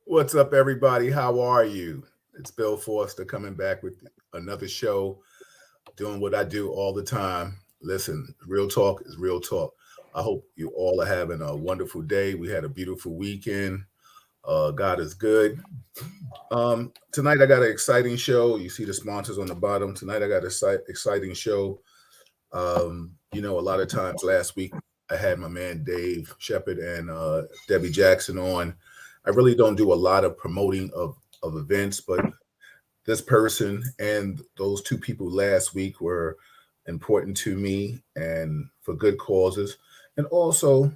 What's up, everybody? How are you? It's Bill Forster coming back with another show, doing what I do all the time. Listen, real talk is real talk. I hope you all are having a wonderful day. We had a beautiful weekend. God is good. Tonight, I got an exciting show. You see the sponsors on the bottom. Tonight, I got an exciting show. A lot of times last week, I had my man Dave Shepard and Debbie Jackson on. I really don't do a lot of promoting of events, but this person and those two people last week were important to me and for good causes. And also,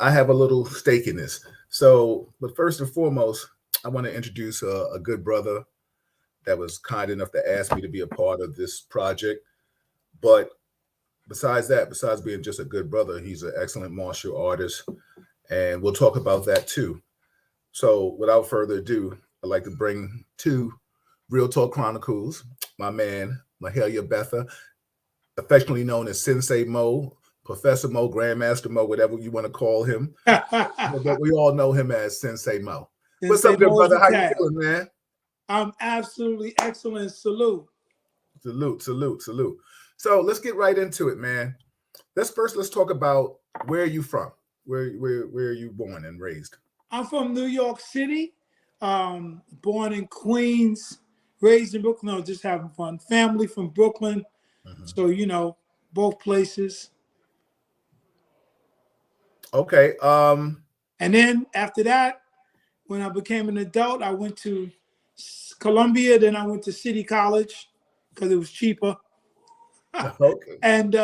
I have a little stake in this. So, but first and foremost, I want to introduce a good brother that was kind enough to ask me to be a part of this project. But besides that, besides being just a good brother, he's an excellent martial artist. And we'll talk about that too. So, without further ado, I'd like to bring to Real Talk Chronicles my man, Mahalia Betha, affectionately known as Sensei Mo, Professor Mo, Grandmaster Mo, whatever you want to call him. But we all know him as Sensei Mo. What's up, good brother? How you feeling, man? I'm absolutely excellent. Salute. Salute, salute, salute. So let's get right into it, man. Let's talk about where are you from? Where are you born and raised? I'm from New York City, born in Queens, raised in Brooklyn. No, just having fun. Family from Brooklyn. So, both places. Okay. And then after that, when I became an adult, I went to Columbia. Then I went to City College because it was cheaper. Okay. And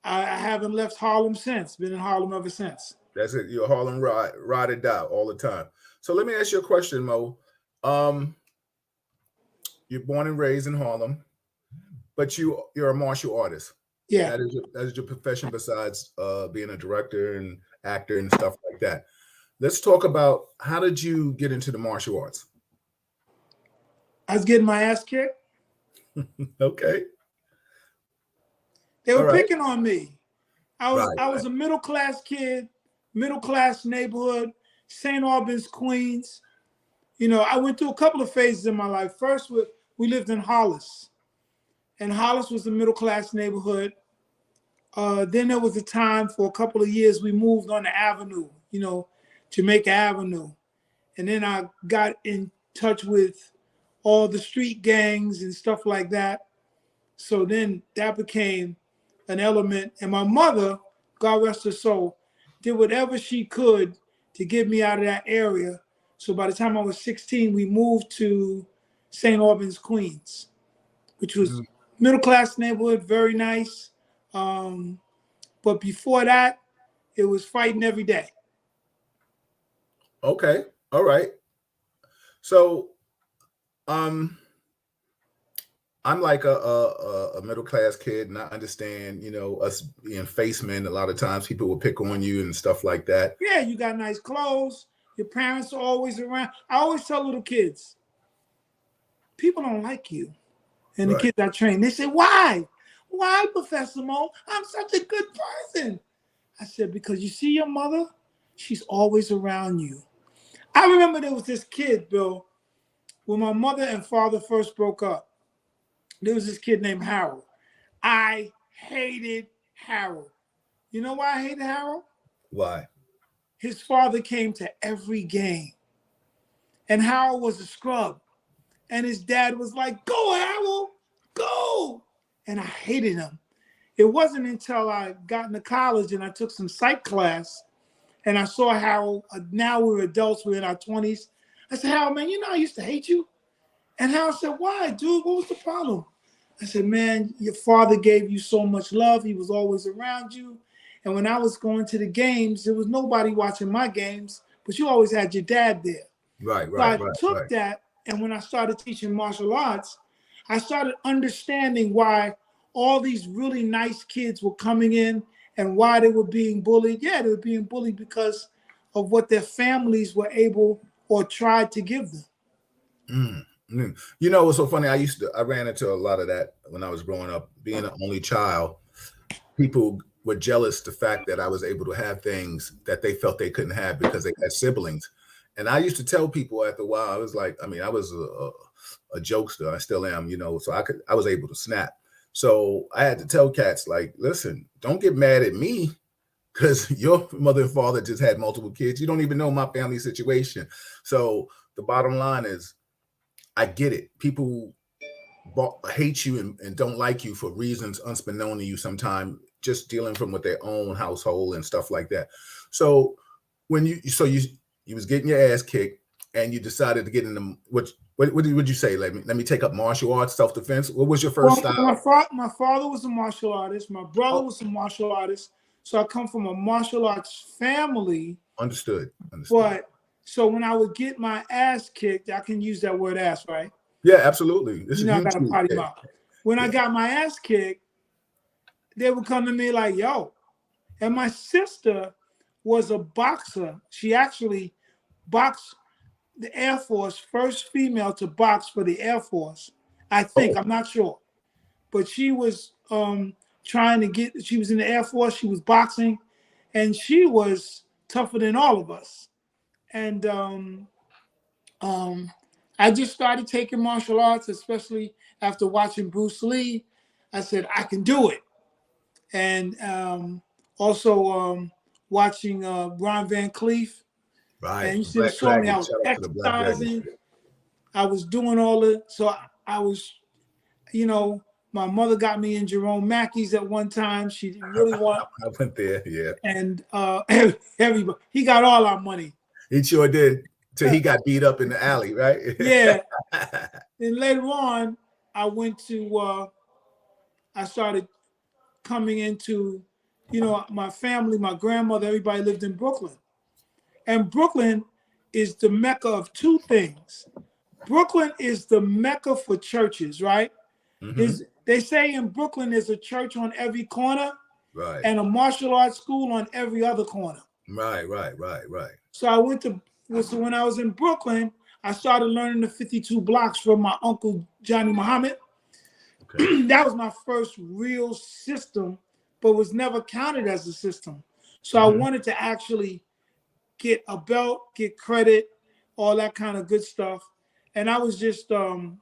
I haven't left Harlem since. Been in Harlem ever since. That's it. You're a Harlem ride it out all the time. So let me ask you a question, Mo. You're born and raised in Harlem, but you're a martial artist. Yeah. That is your profession besides being a director and actor and stuff like that. Let's talk about how did you get into the martial arts? I was getting my ass kicked. Okay. They were picking on me. I was a middle class kid, middle class neighborhood, St. Albans, Queens. I went through a couple of phases in my life. First, we lived in Hollis, and Hollis was a middle class neighborhood. Then there was a time for a couple of years we moved on the avenue, Jamaica Avenue. And then I got in touch with all the street gangs and stuff like that. So then that became an element. And my mother, God rest her soul, did whatever she could to get me out of that area. So by the time I was 16, we moved to St. Albans, Queens, which was middle-class neighborhood, very nice. But before that, it was fighting every day. Okay. All right. So, I'm like a middle class kid, and I understand, us being facemen. A lot of times, people will pick on you and stuff like that. Yeah, you got nice clothes. Your parents are always around. I always tell little kids, people don't like you. And the kids I train, they say, why? Why, Professor Mo? I'm such a good person. I said, because you see your mother, she's always around you. I remember there was this kid, Bill, when my mother and father first broke up. There was this kid named Harold. I hated Harold. You know why I hated Harold? Why? His father came to every game. And Harold was a scrub. And his dad was like, go, Harold, go. And I hated him. It wasn't until I got into college and I took some psych class and I saw Harold. Now we're adults, we're in our 20s. I said, Harold, man, I used to hate you. And Harold said, why, dude? What was the problem? I said, man, your father gave you so much love. He was always around you. And when I was going to the games, there was nobody watching my games, but you always had your dad there. Right. So I took that, and when I started teaching martial arts, I started understanding why all these really nice kids were coming in and why they were being bullied. Yeah, they were being bullied because of what their families were able or tried to give them. What's so funny? I ran into a lot of that when I was growing up. Being an only child, people were jealous the fact that I was able to have things that they felt they couldn't have because they had siblings. And I used to tell people after a while, I was like, I mean, I was a jokester. I still am, so I was able to snap. So I had to tell cats, like, listen, don't get mad at me because your mother and father just had multiple kids. You don't even know my family situation. So the bottom line is, I get it. People hate you and don't like you for reasons unbeknown to you sometimes, just dealing from with their own household and stuff like that. So when you was getting your ass kicked and you decided to get into what would you say? Let me take up martial arts, self-defense. What was your first style? My father was a martial artist. My brother was a martial artist. So I come from a martial arts family. Understood. But so when I would get my ass kicked, I can use that word ass, right? Yeah, absolutely. This is I got a potty mouth. When I got my ass kicked, they would come to me like, yo. And my sister was a boxer. She actually boxed the Air Force, first female to box for the Air Force. I think, I'm not sure. But she was she was in the Air Force, she was boxing, and she was tougher than all of us. And I just started taking martial arts, especially after watching Bruce Lee. I said, I can do it. And also watching Ron Van Cleef. Right. And you should have saw me. I was exercising. I was doing all it. So I was, my mother got me in Jerome Mackey's at one time. She didn't really want. I went there, yeah. And everybody, he got all our money. He sure did. Till he got beat up in the alley, right? Yeah. Then later on, I started coming into, my family, my grandmother, everybody lived in Brooklyn. And Brooklyn is the mecca of two things. Brooklyn is the mecca for churches, right? Mm-hmm. They say in Brooklyn there's a church on every corner, right, and a martial arts school on every other corner. Right. So when I was in Brooklyn, I started learning the 52 blocks from my uncle Johnny Muhammad. Okay. That was my first real system, but was never counted as a system. So I wanted to actually get a belt, get credit, all that kind of good stuff. And I was just, and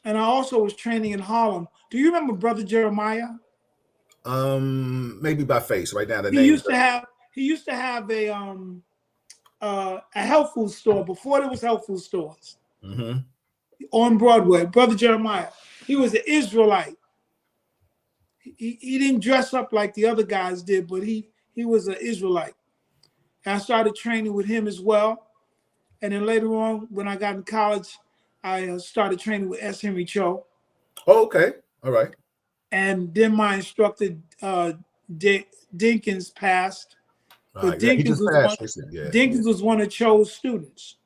I also was training in Harlem. Do you remember Brother Jeremiah? Maybe by face, right now. He used to have a health food store before there was health food stores on Broadway. Brother Jeremiah, he was an Israelite. He didn't dress up like the other guys did, but he was an Israelite. And I started training with him as well. And then later on, when I got in college, I started training with S. Henry Cho. Oh, okay. All right. And then my instructor, Dinkins, passed. Right. But Dinkins, Dinkins was one of Cho's students.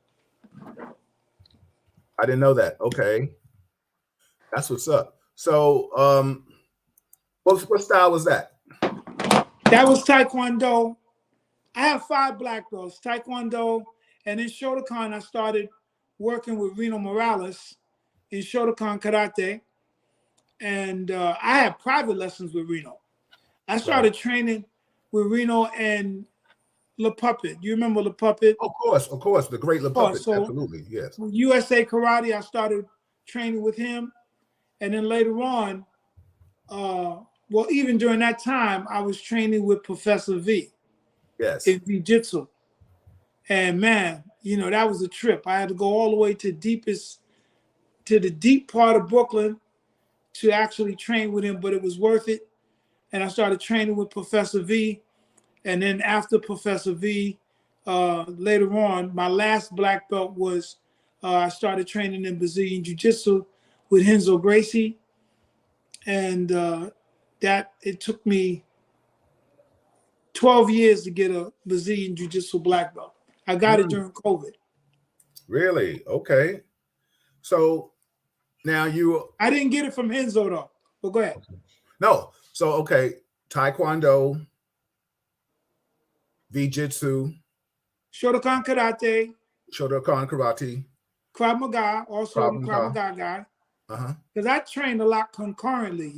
I didn't know that. Okay. That's what's up. So what style was that? That was Taekwondo. I have 5 black belts, Taekwondo, and in Shotokan, I started working with Reno Morales in Shotokan Karate. And I had private lessons with Reno. I started training with Reno and Le Puppet. You remember Le Puppet? Of course. The great Le Puppet. So absolutely, yes. USA Karate, I started training with him. And then later on, even during that time, I was training with Professor V. Yes. In Jiu-Jitsu. And man, that was a trip. I had to go all the way to the deep part of Brooklyn to actually train with him, but it was worth it. And I started training with Professor V. And then after Professor V, later on, my last black belt was I started training in Brazilian Jiu-Jitsu with Renzo Gracie. And it took me 12 years to get a Brazilian Jiu-Jitsu black belt. I got it during COVID. Really? Okay. So now I didn't get it from Renzo though, but go ahead. No. So, okay. Taekwondo, Jiu-Jitsu, Shotokan Karate, Krav Maga, also Krav Maga guy. Because I trained a lot concurrently.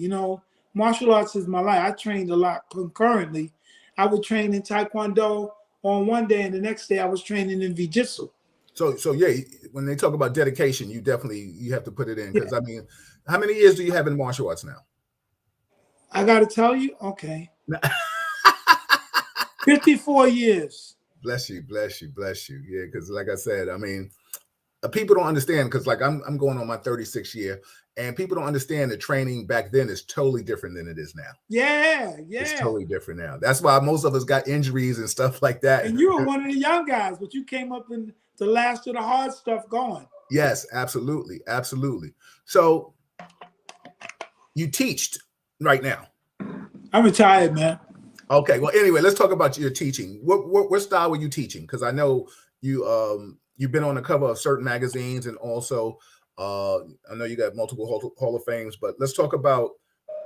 Martial arts is my life. I trained a lot concurrently. I would train in Taekwondo on one day, and the next day I was training in Jiu-Jitsu. So yeah, when they talk about dedication, you have to put it in, because Yeah. I mean, how many years do you have in martial arts now? I got to tell you, okay. 54 years. Bless you, bless you, bless you. Yeah, because like I said, I mean, people don't understand, because like I'm going on my 36th year, and people don't understand that training back then is totally different than it is now. Yeah. It's totally different now. That's why most of us got injuries and stuff like that. And you were one of the young guys, but you came up in the last of the hard stuff going. Yes, absolutely, absolutely. So you teach right now. I'm retired, man. Okay. Well, anyway, let's talk about your teaching. What style were you teaching? Because I know you've been on the cover of certain magazines, and also I know you got multiple Hall of Fames. But let's talk about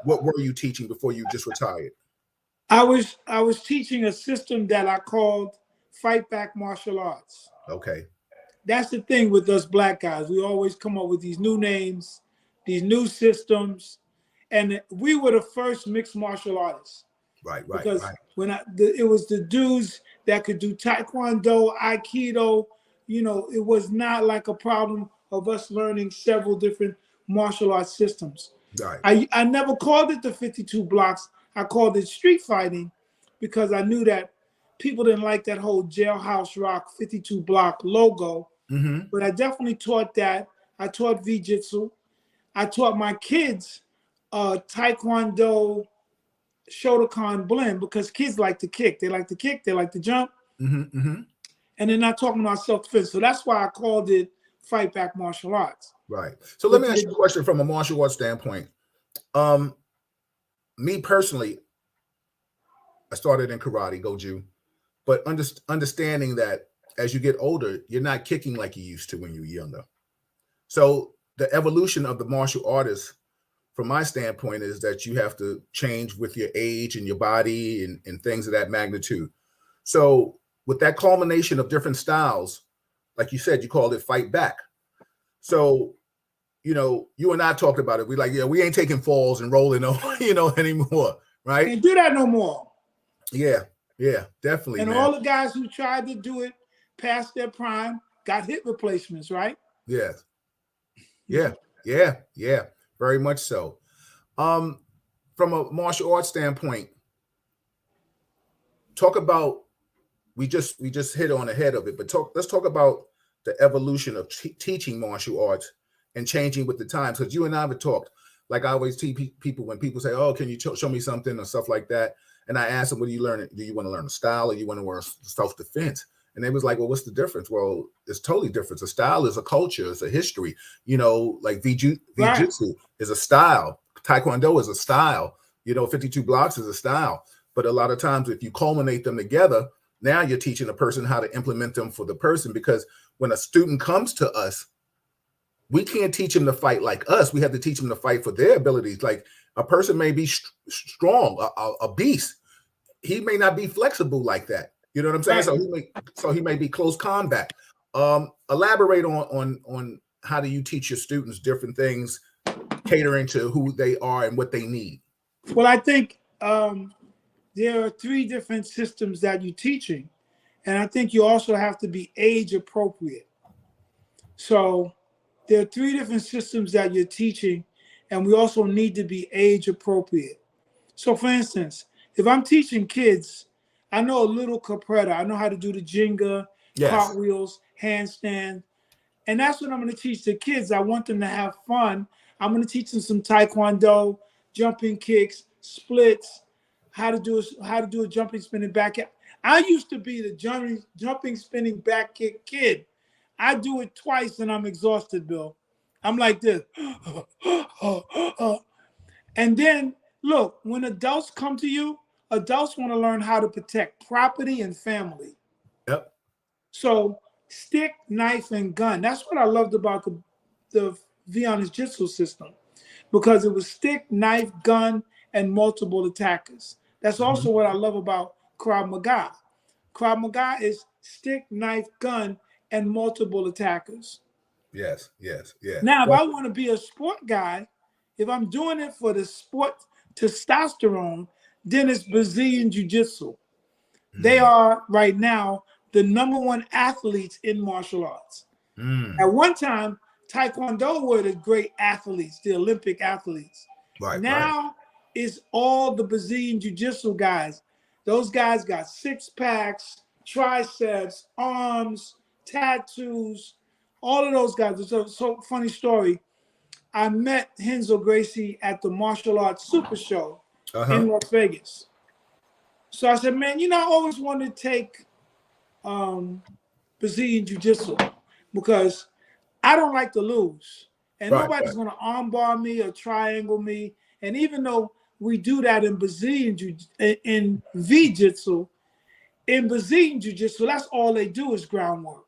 what were you teaching before you just retired? I was teaching a system that I called Fight Back Martial Arts. Okay. That's the thing with us black guys. We always come up with these new names, these new systems, and we were the first mixed martial artists. Right. Because when it was the dudes that could do Taekwondo, Aikido, it was not like a problem of us learning several different martial arts systems. Right. I never called it the 52 blocks. I called it street fighting, because I knew that people didn't like that whole jailhouse rock 52 block logo. Mm-hmm. But I definitely taught that. I taught Jiu-Jitsu. I taught my kids Taekwondo, Shotokan blend, because kids like to kick. They like to kick. They like to jump. Mm-hmm. Mm-hmm. And they're not talking about self-defense. So that's why I called it Fight Back Martial Arts. Right. So let me ask you a question from a martial arts standpoint. Me personally, I started in karate, Goju, but understanding that as you get older, you're not kicking like you used to when you were younger. So the evolution of the martial artist, from my standpoint, is that you have to change with your age and your body and things of that magnitude. So with that culmination of different styles, like you said, you called it Fight Back. So, you and I talked about it. We we ain't taking falls and rolling anymore, right? Can't do that no more. Yeah, definitely. And man. all the guys who tried to do it past their prime got hip replacements, right? Yes. Yeah. Very much so. From a martial arts standpoint, talk about, we just hit on the head of it, but let's talk about the evolution of teaching martial arts and changing with the times. Because you and I have talked, like I always teach people when people say, "Oh, can you show me something?" or stuff like that, and I ask them, "What are you learning? Do you want to learn a style, or you want to learn self-defense?" And they was like, "Well, what's the difference?" Well, it's totally different. A style is a culture, it's a history. Like Jiu-Jitsu is a style, Taekwondo is a style. 52 blocks is a style. But a lot of times, if you culminate them together, now you're teaching a person how to implement them for the person. Because when a student comes to us, we can't teach them to fight like us. We have to teach them to fight for their abilities. Like a person may be strong, a beast. He may not be flexible like that. You know what I'm saying? Right. So he may be close combat. Elaborate on how do you teach your students different things, catering to who they are and what they need. Well, I think there are 3 different systems that you're teaching, and I think you also have to be age appropriate. So there are 3 different systems that you're teaching, and we also need to be age appropriate. So for instance, if I'm teaching kids, I know a little capretta. I know how to do the Jenga, cartwheels, handstand. And that's what I'm going to teach the kids. I want them to have fun. I'm going to teach them some Taekwondo, jumping kicks, splits, how to do a jumping, spinning back kick. I used to be the jumping, spinning back kick kid. I do it twice and I'm exhausted, Bill. I'm like this. And then, look, when adults come to you, adults want to learn how to protect property and family. Yep. So stick, knife, and gun. That's what I loved about the Viennese Jitsu system, because it was stick, knife, gun, and multiple attackers. That's also what I love about Krav Maga. Krav Maga is stick, knife, gun, and multiple attackers. Yes. Now, if I want to be a sport guy, if I'm doing it for the sport testosterone, then it's Brazilian Jiu-Jitsu. They are right now the #1 athletes in martial arts. At one time, Taekwondo were the great athletes, the Olympic athletes. Now it's all the Brazilian Jiu-Jitsu guys. Those guys got six packs, triceps, arms, tattoos, all of those guys. It's a so funny story. I met Renzo Gracie at the Martial Arts Super Show in Las Vegas. So I said, man, I always wanted to take Brazilian Jiu-Jitsu because I don't like to lose. And nobody's going to armbar me or triangle me. And even though we do that in Brazilian in V-Jitsu, in Brazilian Jiu-Jitsu, that's all they do is groundwork.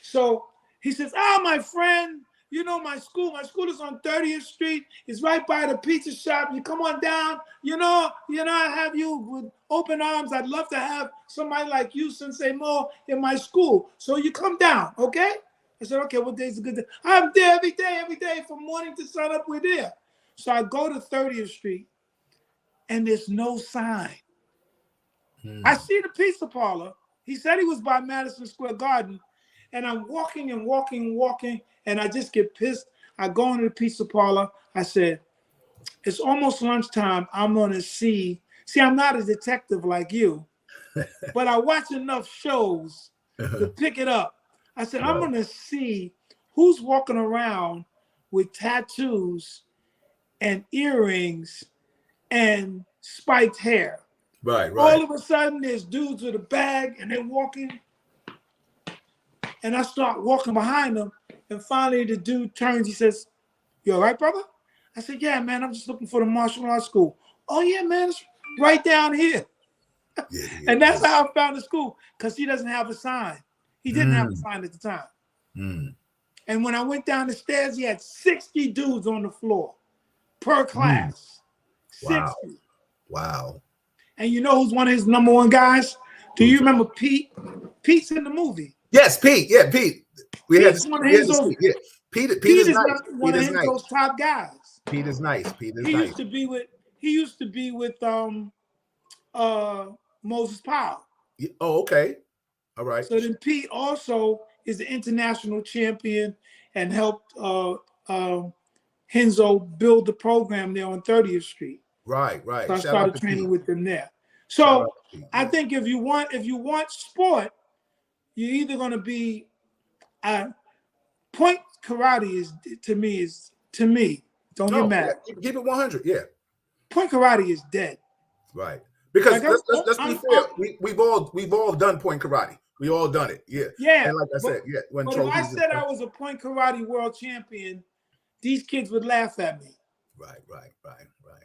So he says, my friend, my school is on 30th Street. It's right by the pizza shop. You come on down. I have you with open arms. I'd love to have somebody like you, Sensei Mo, in my school. So you come down, okay? I said, okay, what day's a good day? I'm there every day from morning to sun up, we're there. So I go to 30th Street, and there's no sign. I see the pizza parlor. He said he was by Madison Square Garden, and I'm walking, and I just get pissed. I go into the pizza parlor. I said, it's almost lunchtime. I'm going to see, I'm not a detective like you, but I watch enough shows to pick it up. I said, I'm going to see who's walking around with tattoos and earrings and spiked hair. Right. All of a sudden, there's dudes with a bag, and they're walking. And I start walking behind them. And finally, the dude turns. He says, you all right, brother? I said, yeah, man, I'm just looking for the martial arts school. Oh, yeah, man, it's right down here. And that's how I found the school, because he doesn't have a sign. He didn't have a sign at the time. And when I went down the stairs, he had 60 dudes on the floor per class. 60. Wow. And you know who's one of his #1 guys? Do you remember Pete? Pete's in the movie. Yes, Pete. Yeah, Pete. Pete's one of his Pete is nice. One of those top guys. Pete is nice. He used to be with Moses Powell. Oh, okay. All right. So then Pete also is the international champion and helped Renzo build the program there on 30th Street. Right. So I started training with them there. So I think if you want sport, you're either going to be point karate is to me. Don't get mad. Keep it 100. Yeah. Point karate is dead. Right. Because let's be fair. We've all done point karate. We all done it. Yeah. Yeah. And like I said, yeah. But if I said I was a point karate world champion, these kids would laugh at me. Right.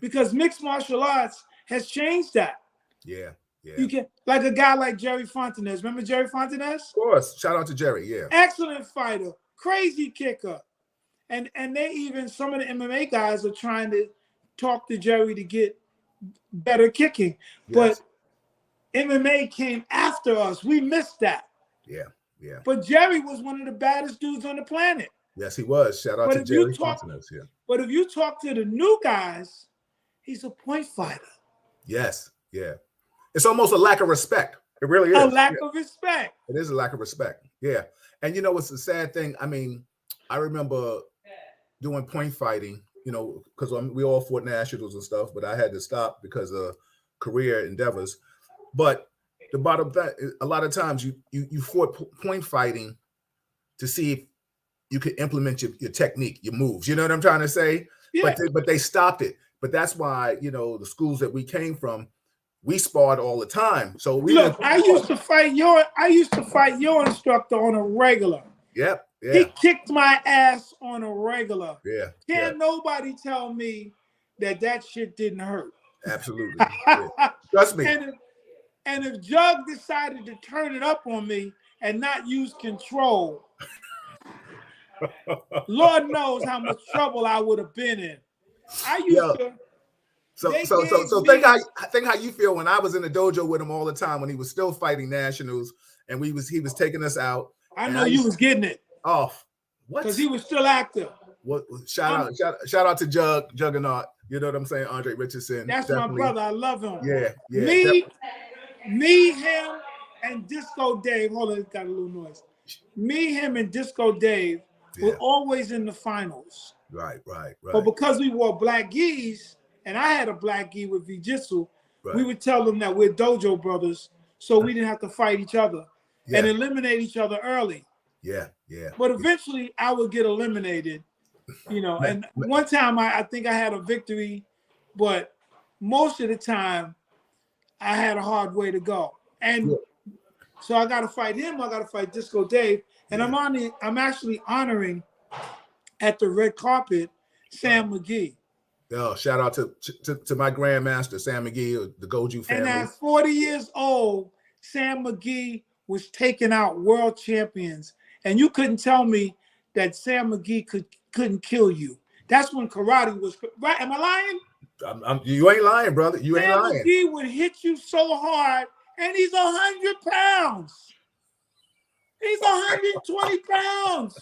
Because mixed martial arts has changed that. Yeah. You can, like a guy like Jerry Fontanez. Remember Jerry Fontanez? Of course. Shout out to Jerry. Yeah. Excellent fighter, crazy kicker, and they even some of the MMA guys are trying to talk to Jerry to get better kicking. Yes. But MMA came after us. We missed that. Yeah. But Jerry was one of the baddest dudes on the planet. Yes, he was. Shout out to Jerry Fontanez. Yeah. But if you talk to the new guys, he's a point fighter. Yes. Yeah. It's almost a lack of respect. It really is. A lack of respect. It is a lack of respect. Yeah. And it's a sad thing. I mean, I remember doing point fighting, because we all fought nationals and stuff, but I had to stop because of career endeavors. But the bottom line, a lot of times you fought point fighting to see if you could implement your technique, your moves. You know what I'm trying to say? Yeah. But they stopped it. But that's why, the schools that we came from, we sparred all the time. So I used to fight your instructor on a regular. Yep. Yeah. He kicked my ass on a regular. Yeah. Can't nobody tell me that shit didn't hurt. Absolutely. Yeah. Trust me. And if Jug decided to turn it up on me and not use control, Lord knows how much trouble I would have been in. I used to. So think how you feel when I was in the dojo with him all the time when he was still fighting nationals and he was taking us out. I know you was getting it. Oh, what? Because he was still active. What? Shout out to Juggernaut. You know what I'm saying? Andre Richardson. That's definitely my brother. I love him. Yeah. Me, him, and Disco Dave, hold on, it got a little noise. Me, him, and Disco Dave were always in the finals. Right. But because we wore black gis, and I had a black gi with Jiu-Jitsu, we would tell them that we're dojo brothers, so we didn't have to fight each other and eliminate each other early. Yeah. But eventually, I would get eliminated, And one time, I think I had a victory, but most of the time, I had a hard way to go. And so I got to fight him. I got to fight Disco Dave, and I'm actually honoring at the red carpet Sam McGee. Oh, shout out to my grandmaster Sam McGee, the Goju family. And at 40 years old, Sam McGee was taking out world champions, and you couldn't tell me that Sam McGee couldn't kill you. That's when karate was right. Am I lying? You ain't lying, brother. You ain't lying. Sam McGee would hit you so hard, and he's 100 pounds. He's 120 pounds.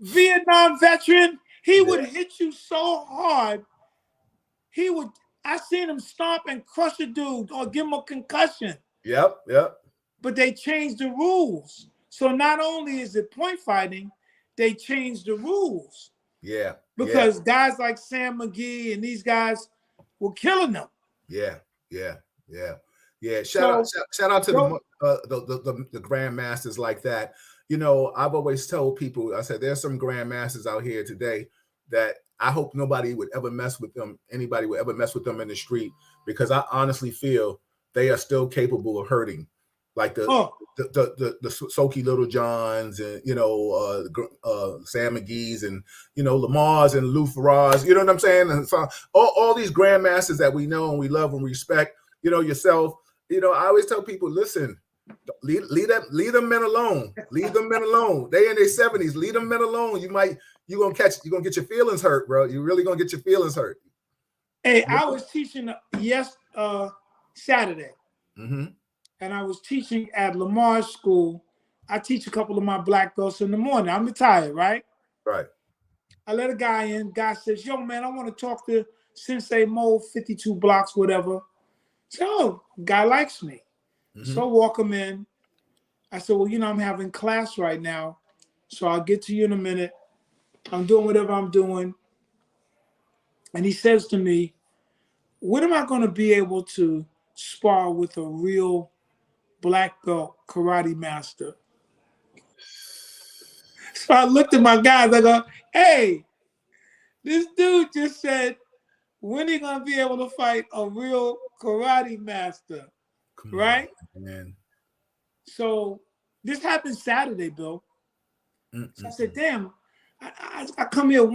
Vietnam veteran. He would hit you so hard. I seen him stomp and crush a dude or give him a concussion. Yep. But they changed the rules. So not only is it point fighting, they changed the rules. Yeah. Because guys like Sam McGee and these guys were killing them. Yeah. Shout out to the grandmasters like that. I've always told people, I said, there's some grandmasters out here today that I hope nobody would ever mess with them. Anybody would ever mess with them in the street, because I honestly feel they are still capable of hurting, like the Soki Little Johns and Sam McGee's and Lamar's and Lou Ferrar's. You know what I'm saying? And so all these grandmasters that we know and we love and respect. Yourself. I always tell people, listen. Leave them men alone. Leave them men alone. They in their 70s. Leave them men alone. You're gonna get your feelings hurt, bro. You're really gonna get your feelings hurt. Hey, I was teaching Saturday, and I was teaching at Lamar's school. I teach a couple of my black belts in the morning. I'm retired, right? Right. I let a guy in. Guy says, "Yo, man, I want to talk to Sensei Mo, 52 blocks, whatever." So, guy likes me. So I walk him in. I said, well, I'm having class right now, so I'll get to you in a minute. I'm doing whatever I'm doing. And he says to me, when am I going to be able to spar with a real black belt karate master? So I looked at my guys. I go, hey, this dude just said, when are you going to be able to fight a real karate master? Right? Man. So this happened Saturday, Bill. So I said, damn, I come here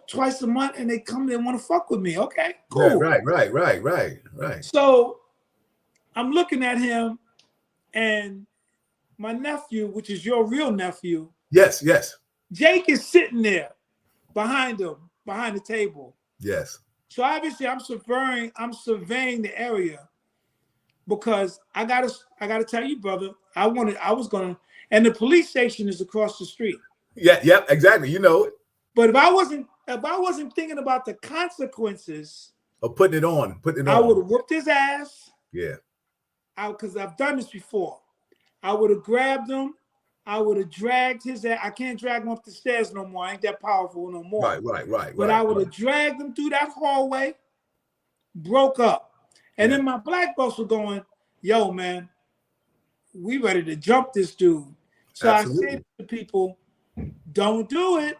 twice a month and they come there and want to fuck with me. Okay, cool. Right. So I'm looking at him and my nephew, which is your real nephew. Yes. Jake is sitting there behind him, behind the table. Yes. So obviously I'm surveying the area. Because I gotta tell you, brother, and the police station is across the street. Yeah, exactly. it. But if I wasn't thinking about the consequences of putting it on, I would have whooped his ass. Yeah. Because I've done this before. I would have grabbed him. I would have dragged his ass. I can't drag him up the stairs no more. I ain't that powerful no more. Right. But I would have dragged him through that hallway, broke up. And then my black belts were going, yo, man, we ready to jump this dude. So absolutely. I say to people, don't do it.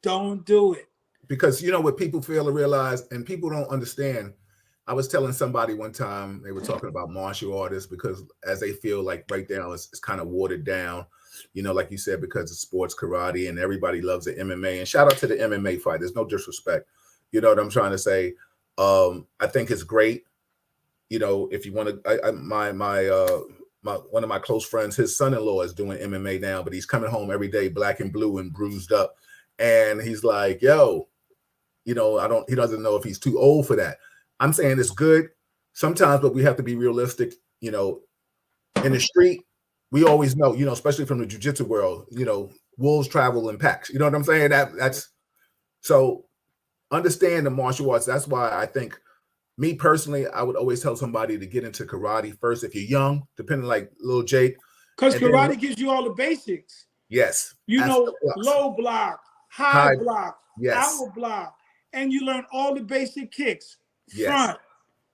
Don't do it. Because what people fail to realize, and people don't understand. I was telling somebody one time, they were talking about martial artists, because as they feel like right now it's kind of watered down, like you said, because of sports karate and everybody loves the MMA. And shout out to the MMA fight. There's no disrespect. You know what I'm trying to say? I think it's great. If you want to, one of my close friends, his son-in-law is doing MMA now, but he's coming home every day black and blue and bruised up. And he's like, yo, he doesn't know if he's too old for that. I'm saying it's good sometimes, but we have to be realistic. In the street, we always know, especially from the jiu-jitsu world, wolves travel in packs. You know what I'm saying? That's so understand the martial arts. That's why I think me personally, I would always tell somebody to get into karate first if you're young, depending like little Jake. Because karate then, gives you all the basics. Yes. You know, low block, high block, yes, out block, and you learn all the basic kicks, front,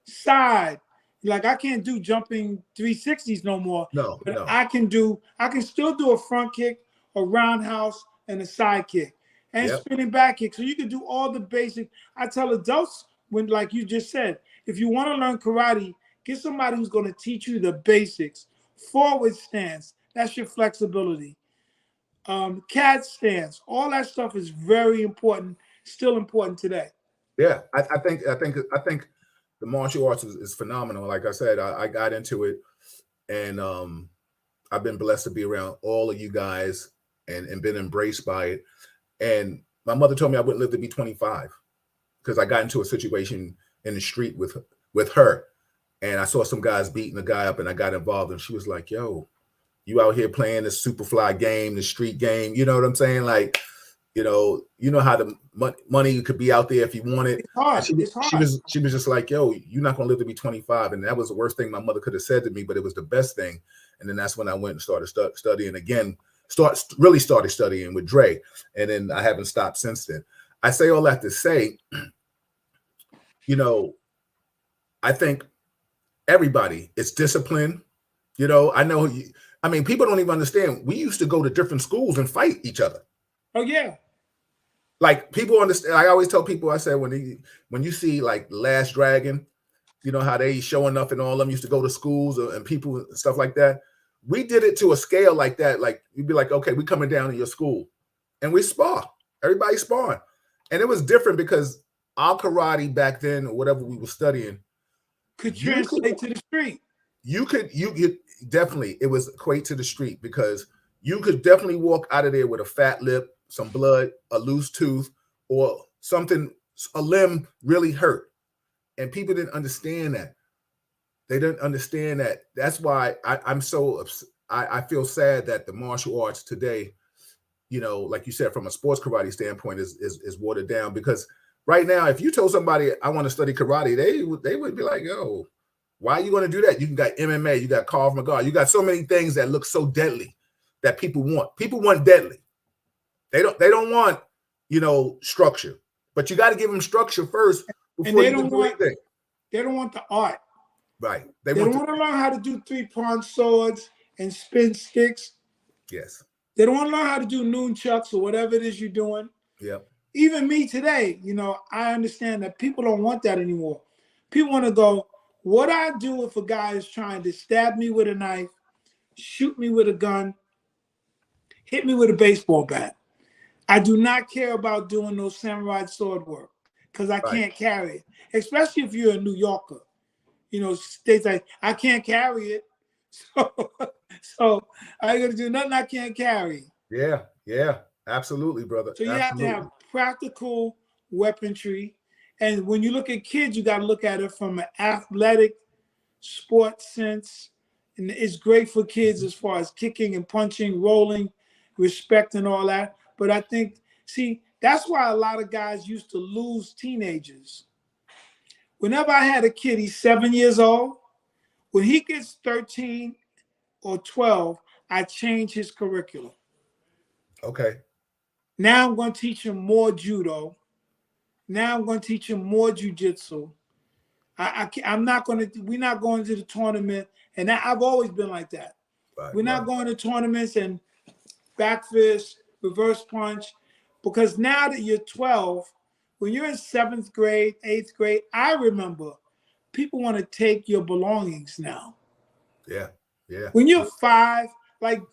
yes, side. Like I can't do jumping 360s no more. No, but no. I can still do a front kick, a roundhouse, and a side kick, and spinning back kick. So you can do all the basic. I tell adults when, like you just said, if you want to learn karate, get somebody who's going to teach you the basics. Forward stance, that's your flexibility. Cat stance, all that stuff is very important, still important today. Yeah, I think the martial arts is phenomenal. Like I said, I got into it, and I've been blessed to be around all of you guys and been embraced by it. And my mother told me I wouldn't live to be 25 because I got into a situation in the street with her, and I saw some guys beating a guy up, and I got involved, and she was like, "Yo, you out here playing the Superfly game, the street game." You know what I'm saying? Like, you know how the money could be out there if you want it. It's hard. She was just like, "Yo, you're not gonna live to be 25," and that was the worst thing my mother could have said to me, but it was the best thing. And then that's when I went and started studying again. Really started studying with Dre, and then I haven't stopped since then. I say all that to say, I think everybody, it's discipline. I know. I mean, people don't even understand. We used to go to different schools and fight each other. Oh yeah. Like people understand. I always tell people, I said when you see like Last Dragon, you know how they showing up and all of them used to go to schools and people and stuff like that. We did it to a scale like that. Like you'd be like, okay, we coming down to your school, and we spar. Everybody sparring, and it was different because our karate back then or whatever we were studying could translate to the street. You could definitely, it was equate to the street because you could definitely walk out of there with a fat lip, some blood, a loose tooth, or something, a limb really hurt. And people didn't understand that. They didn't understand that. That's why I'm so I feel sad that the martial arts today, like you said, from a sports karate standpoint, is watered down. Because right now, if you told somebody I want to study karate, they would be like, yo, why are you going to do that? You got MMA, you got Krav Maga, you got so many things that look so deadly that people want. People want deadly. They don't want, structure. But you got to give them structure first before you do anything. They don't want the art. Right. They don't want to learn how to do 3-pronged swords and spin sticks. Yes. They don't want to learn how to do nunchucks or whatever it is you're doing. Yeah. Even me today, I understand that people don't want that anymore. People want to go, what I do if a guy is trying to stab me with a knife, shoot me with a gun, hit me with a baseball bat. I do not care about doing no samurai sword work because I can't carry it, especially if you're a New Yorker. States like, I can't carry it. So I ain't going to do nothing I can't carry. Yeah. Absolutely, brother. So you have to have practical weaponry. And when you look at kids, you got to look at it from an athletic sports sense. And it's great for kids as far as kicking and punching, rolling, respect and all that. But I think, that's why a lot of guys used to lose teenagers. Whenever I had a kid, he's 7 years old. When he gets 13 or 12, I change his curriculum. Okay. Now I'm going to teach him more judo. Now I'm going to teach him more jiu-jitsu. I'm not going to, we're not going to the tournament. And I've always been like that. Right, we're not going to tournaments and back fist, reverse punch. Because now that you're 12, when you're in 7th grade, 8th grade, I remember people want to take your belongings now. Yeah. When you're 5, like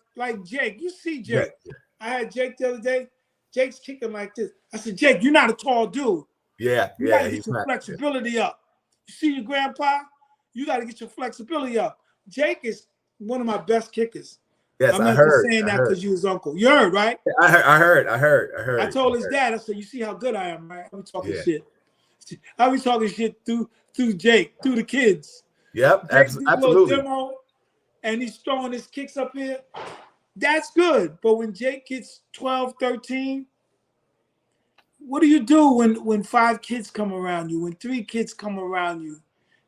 Jake, you see Jake. Yeah. I had Jake the other day. Jake's kicking like this. I said, Jake, you're not a tall dude. Yeah. You got to get your flexibility up. You see your grandpa? You got to get your flexibility up. Jake is one of my best kickers. Yes, I'm not just saying that because you his uncle. You heard, right? I heard. I told his dad, I said, you see how good I am, right? I'm talking shit. I be talking shit through Jake, through the kids. Yep, Jake's absolutely. Little demo, and he's throwing his kicks up here. That's good. But when Jake gets 12, 13, what do you do when 5 kids come around you, when 3 kids come around you?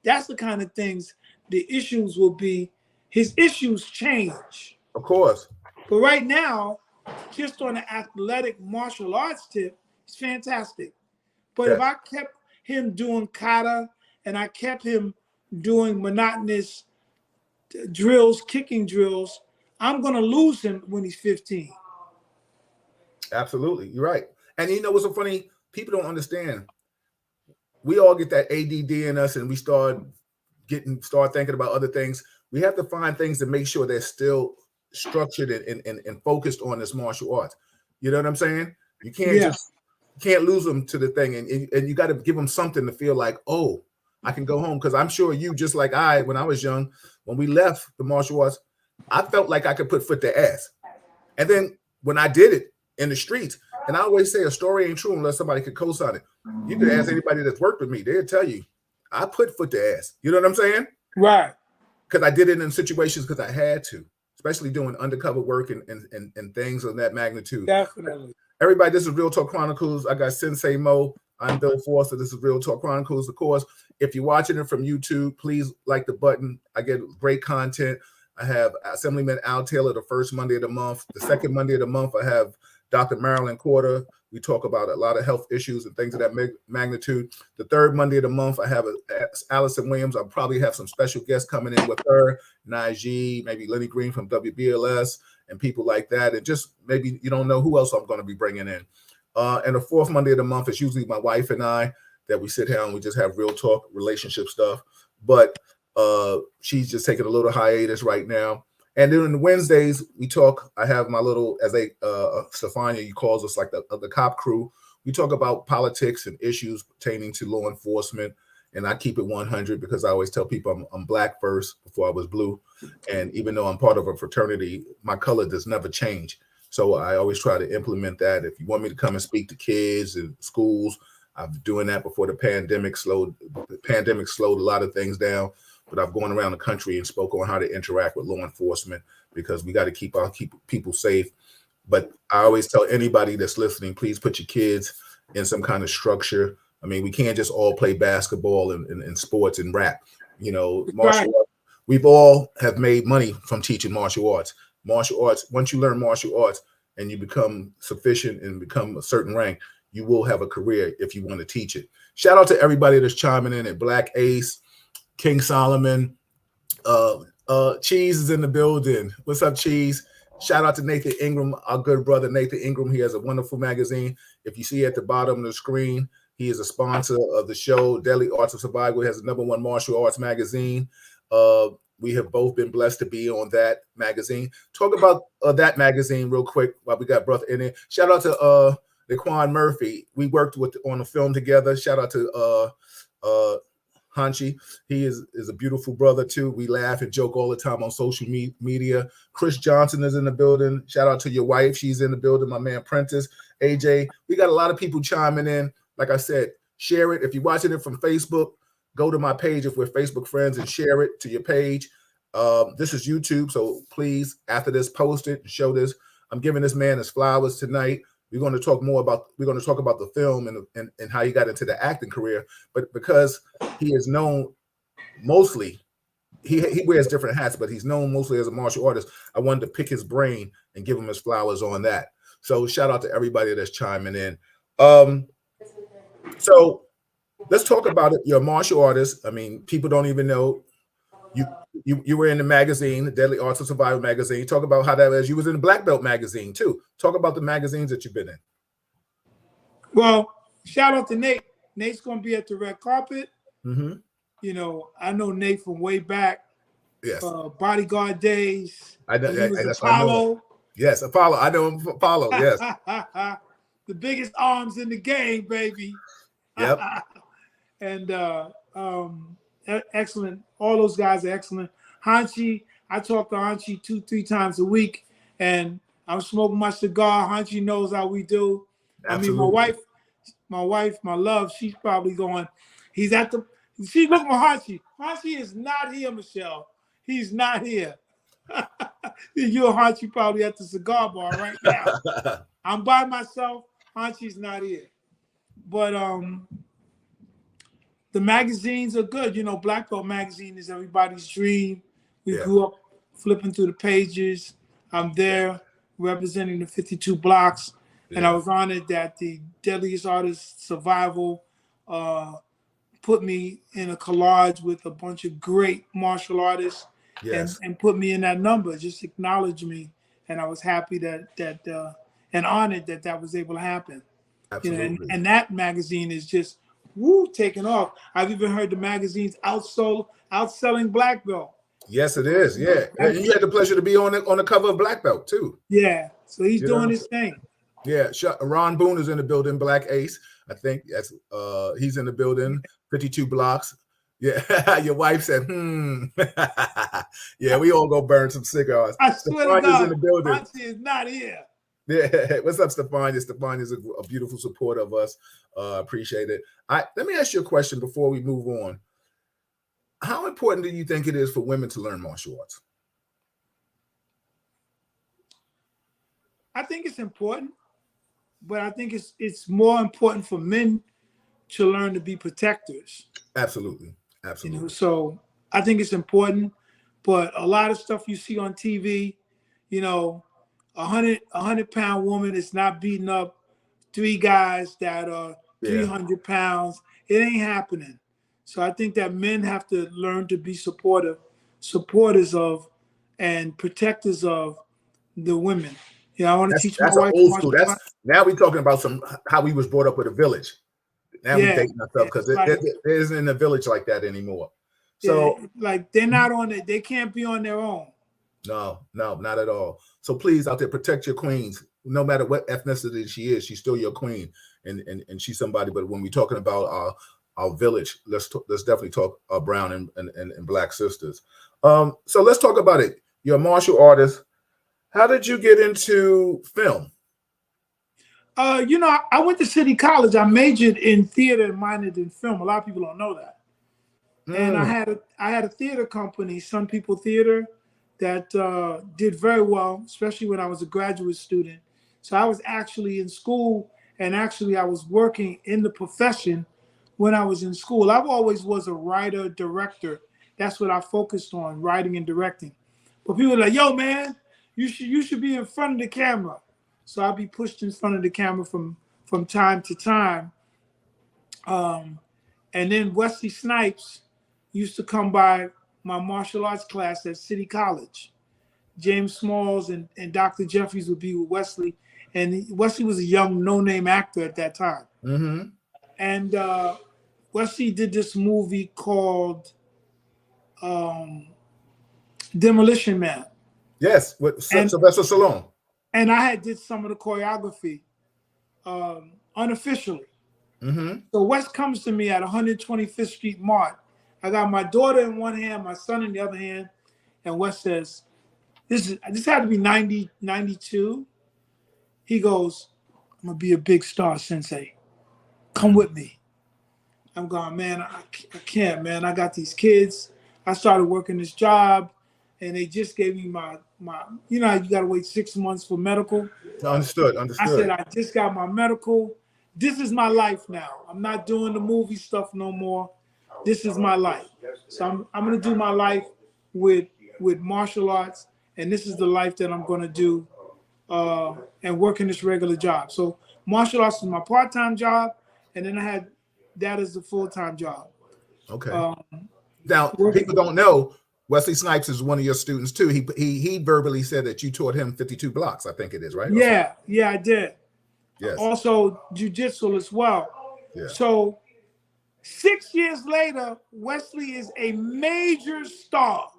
That's the kind of things the issues will be. His issues change. Of course. But right now, just on the athletic martial arts tip, it's fantastic. But Yes. if I kept him doing kata and I kept him doing monotonous drills, kicking drills, I'm going to lose him when he's 15. Absolutely. You're right. And you know what's so funny? People don't understand. We all get that ADD in us and we start thinking about other things. We have to find things to make sure they're still structured and focused on this martial arts. You know what I'm saying? You can't can't lose them to the thing. And you got to give them something to feel like, oh, I can go home. Because I'm sure you, just like when I was young, when we left the martial arts, I felt like I could put foot to ass. And then when I did it in the streets, and I always say a story ain't true unless somebody could co-sign it. You could ask anybody that's worked with me, they'll tell you, I put foot to ass. You know what I'm saying? Right. Because I did it in situations because I had to, especially doing undercover work and things of that magnitude. Definitely. Everybody, this is Real Talk Chronicles. I got Sensei Mo. I'm Bill Forster. This is Real Talk Chronicles. Of course, if you're watching it from YouTube, please like the button. I get great content. I have Assemblyman Al Taylor the first Monday of the month. The second Monday of the month, I have Dr. Marilyn Quarter. We talk about a lot of health issues and things of that magnitude. The third Monday of the month, I have Allison Williams. I'll probably have some special guests coming in with her, Najee, maybe Lenny Green from WBLS, and people like that. And just maybe you don't know who else I'm going to be bringing in. And the fourth Monday of the month is usually my wife and I that we sit down and we just have real talk, relationship stuff. But she's just taking a little hiatus right now. And then on the Wednesdays, we talk. I have my little, as Stefania, you calls us like the cop crew. We talk about politics and issues pertaining to law enforcement. And I keep it 100 because I always tell people I'm black first before I was blue. And even though I'm part of a fraternity, my color does never change. So I always try to implement that. If you want me to come and speak to kids and schools, I've been doing that before the pandemic slowed. The pandemic slowed a lot of things down. But I've gone around the country and spoke on how to interact with law enforcement because we got to keep people safe. But I always tell anybody that's listening, please put your kids in some kind of structure. I mean, we can't just all play basketball and sports and rap. You know, martial arts, we've all have made money from teaching martial arts. Martial arts, once you learn martial arts and you become sufficient and become a certain rank, you will have a career if you want to teach it. Shout out to everybody that's chiming in at Black Ace, King Solomon, Cheese is in the building. What's up, Cheese? Shout out to Nathan Ingram, our good brother Nathan Ingram. He has a wonderful magazine. If you see at the bottom of the screen, he is a sponsor of the show. Deadly Arts of Survival. He has the #1 martial arts magazine. We have both been blessed to be on that magazine. Talk about that magazine real quick while we got brother in it. Shout out to Laquan Murphy. We worked on a film together. Shout out to Hanchi. He is a beautiful brother too. We laugh and joke all the time on social media. Chris Johnson is in the building. Shout out to your wife. She's in the building. My man Prentice, AJ. We got a lot of people chiming in. Like I said, share it. If you're watching it from Facebook, go to my page if we're Facebook friends and share it to your page. This is YouTube, so please, after this, post it, show this. I'm giving this man his flowers tonight. We're going to talk about the film and how he got into the acting career. But because he is known mostly, he wears different hats, but he's known mostly as a martial artist. I wanted to pick his brain and give him his flowers on that. So shout out to everybody that's chiming in. So let's talk about it. You're a martial artist. I mean, people don't even know you were in the magazine, the Deadly Arts of Survival magazine. Talk about how that was. You was in the Black Belt magazine too. Talk about the magazines that you've been in. Well, shout out to Nate. Nate's going to be at the red carpet. Mm-hmm. You know, I know Nate from way back. Yes. Bodyguard days. I know. He was Apollo. Yes, Apollo. I know him, Apollo. Yes. The biggest arms in the game, baby. Yep. And excellent. All those guys are excellent. Hanchi, I talk to Hanchi 2-3 times a week, and I'm smoking my cigar. Hanchi knows how we do. Absolutely. I mean, my wife, my love, she's probably going, she's looking for Hanchi. Hanchi is not here, Michelle. He's not here. You and Hanchi probably at the cigar bar right now. I'm by myself. Hanchi's not here. but the magazines are good. You know, Black Belt magazine is everybody's dream. We grew up flipping through the pages. I'm there representing the 52 blocks, and I was honored that the Deadliest Artist Survival put me in a collage with a bunch of great martial artists, and put me in that number. Just acknowledge me, and I was happy that and honored that was able to happen. Absolutely. You know, and that magazine is just taking off. I've even heard the magazine's outselling Black Belt. Yes, it is. Yeah, and you had the pleasure to be on the cover of Black Belt too. Yeah, so he's doing his thing. Yeah, Ron Boone is in the building. Black Ace, I think that's he's in the building. 52 blocks. Yeah, your wife said, yeah, we all go burn some cigars. I swear to God, in the building. Auntie is not here. Yeah, what's up, Stefania? Stefania's a beautiful supporter of us. Appreciate it. Let me ask you a question before we move on. How important do you think it is for women to learn martial arts? I think it's important, but I think it's more important for men to learn to be protectors. Absolutely. You know, so I think it's important, but a lot of stuff you see on TV, you know, a 100-pound woman is not beating up 3 guys that are 300 pounds. It ain't happening. So I think that men have to learn to be supporters of, and protectors of the women. You know, I want to teach my wife. Old school. Now we're talking about how we was brought up with a village. Now we're taking ourselves because there isn't a village like that anymore. So like they're not on it. They can't be on their own. No, not at all. So please out there, protect your queens. No matter what ethnicity she is, she's still your queen, and she's somebody. But when we're talking about our village, let's definitely talk brown and black sisters. So let's talk about it. You're a martial artist. How did you get into film? You know, I went to City College. I majored in theater and minored in film. A lot of people don't know that. And I had a theater company, Sun People Theater, that did very well, especially when I was a graduate student. So I was actually in school, and actually I was working in the profession when I was in school. I always was a writer, director. That's what I focused on, writing and directing. But people were like, yo, man, you should be in front of the camera. So I'll be pushed in front of the camera from time to time. And then Wesley Snipes used to come by my martial arts class at City College. James Smalls and Dr. Jeffries would be with Wesley. And Wesley was a young, no-name actor at that time. Mm-hmm. And Wesley did this movie called Demolition Man. Yes, with Sylvester Stallone. And I did some of the choreography unofficially. Mm-hmm. So Wes comes to me at 125th Street Mart. I got my daughter in one hand, my son in the other hand, and Wes says, this had to be 90, 92. He goes, I'm gonna be a big star, Sensei. Come with me. I'm going, man, I can't, man. I got these kids. I started working this job, and they just gave me my you know, you gotta wait 6 months for medical. Understood. I said, I just got my medical. This is my life now. I'm not doing the movie stuff no more. This is my life. So I'm gonna do my life with martial arts, and this is the life that I'm gonna do and work in this regular job. So martial arts is my part-time job, and then I had that as a full-time job. Okay. Now people don't know Wesley Snipes is one of your students too. He verbally said that you taught him 52 blocks, I think it is, right? Yeah, I did. Yes. Also jiu-jitsu as well. Yeah. So 6 years later, Wesley is a major star.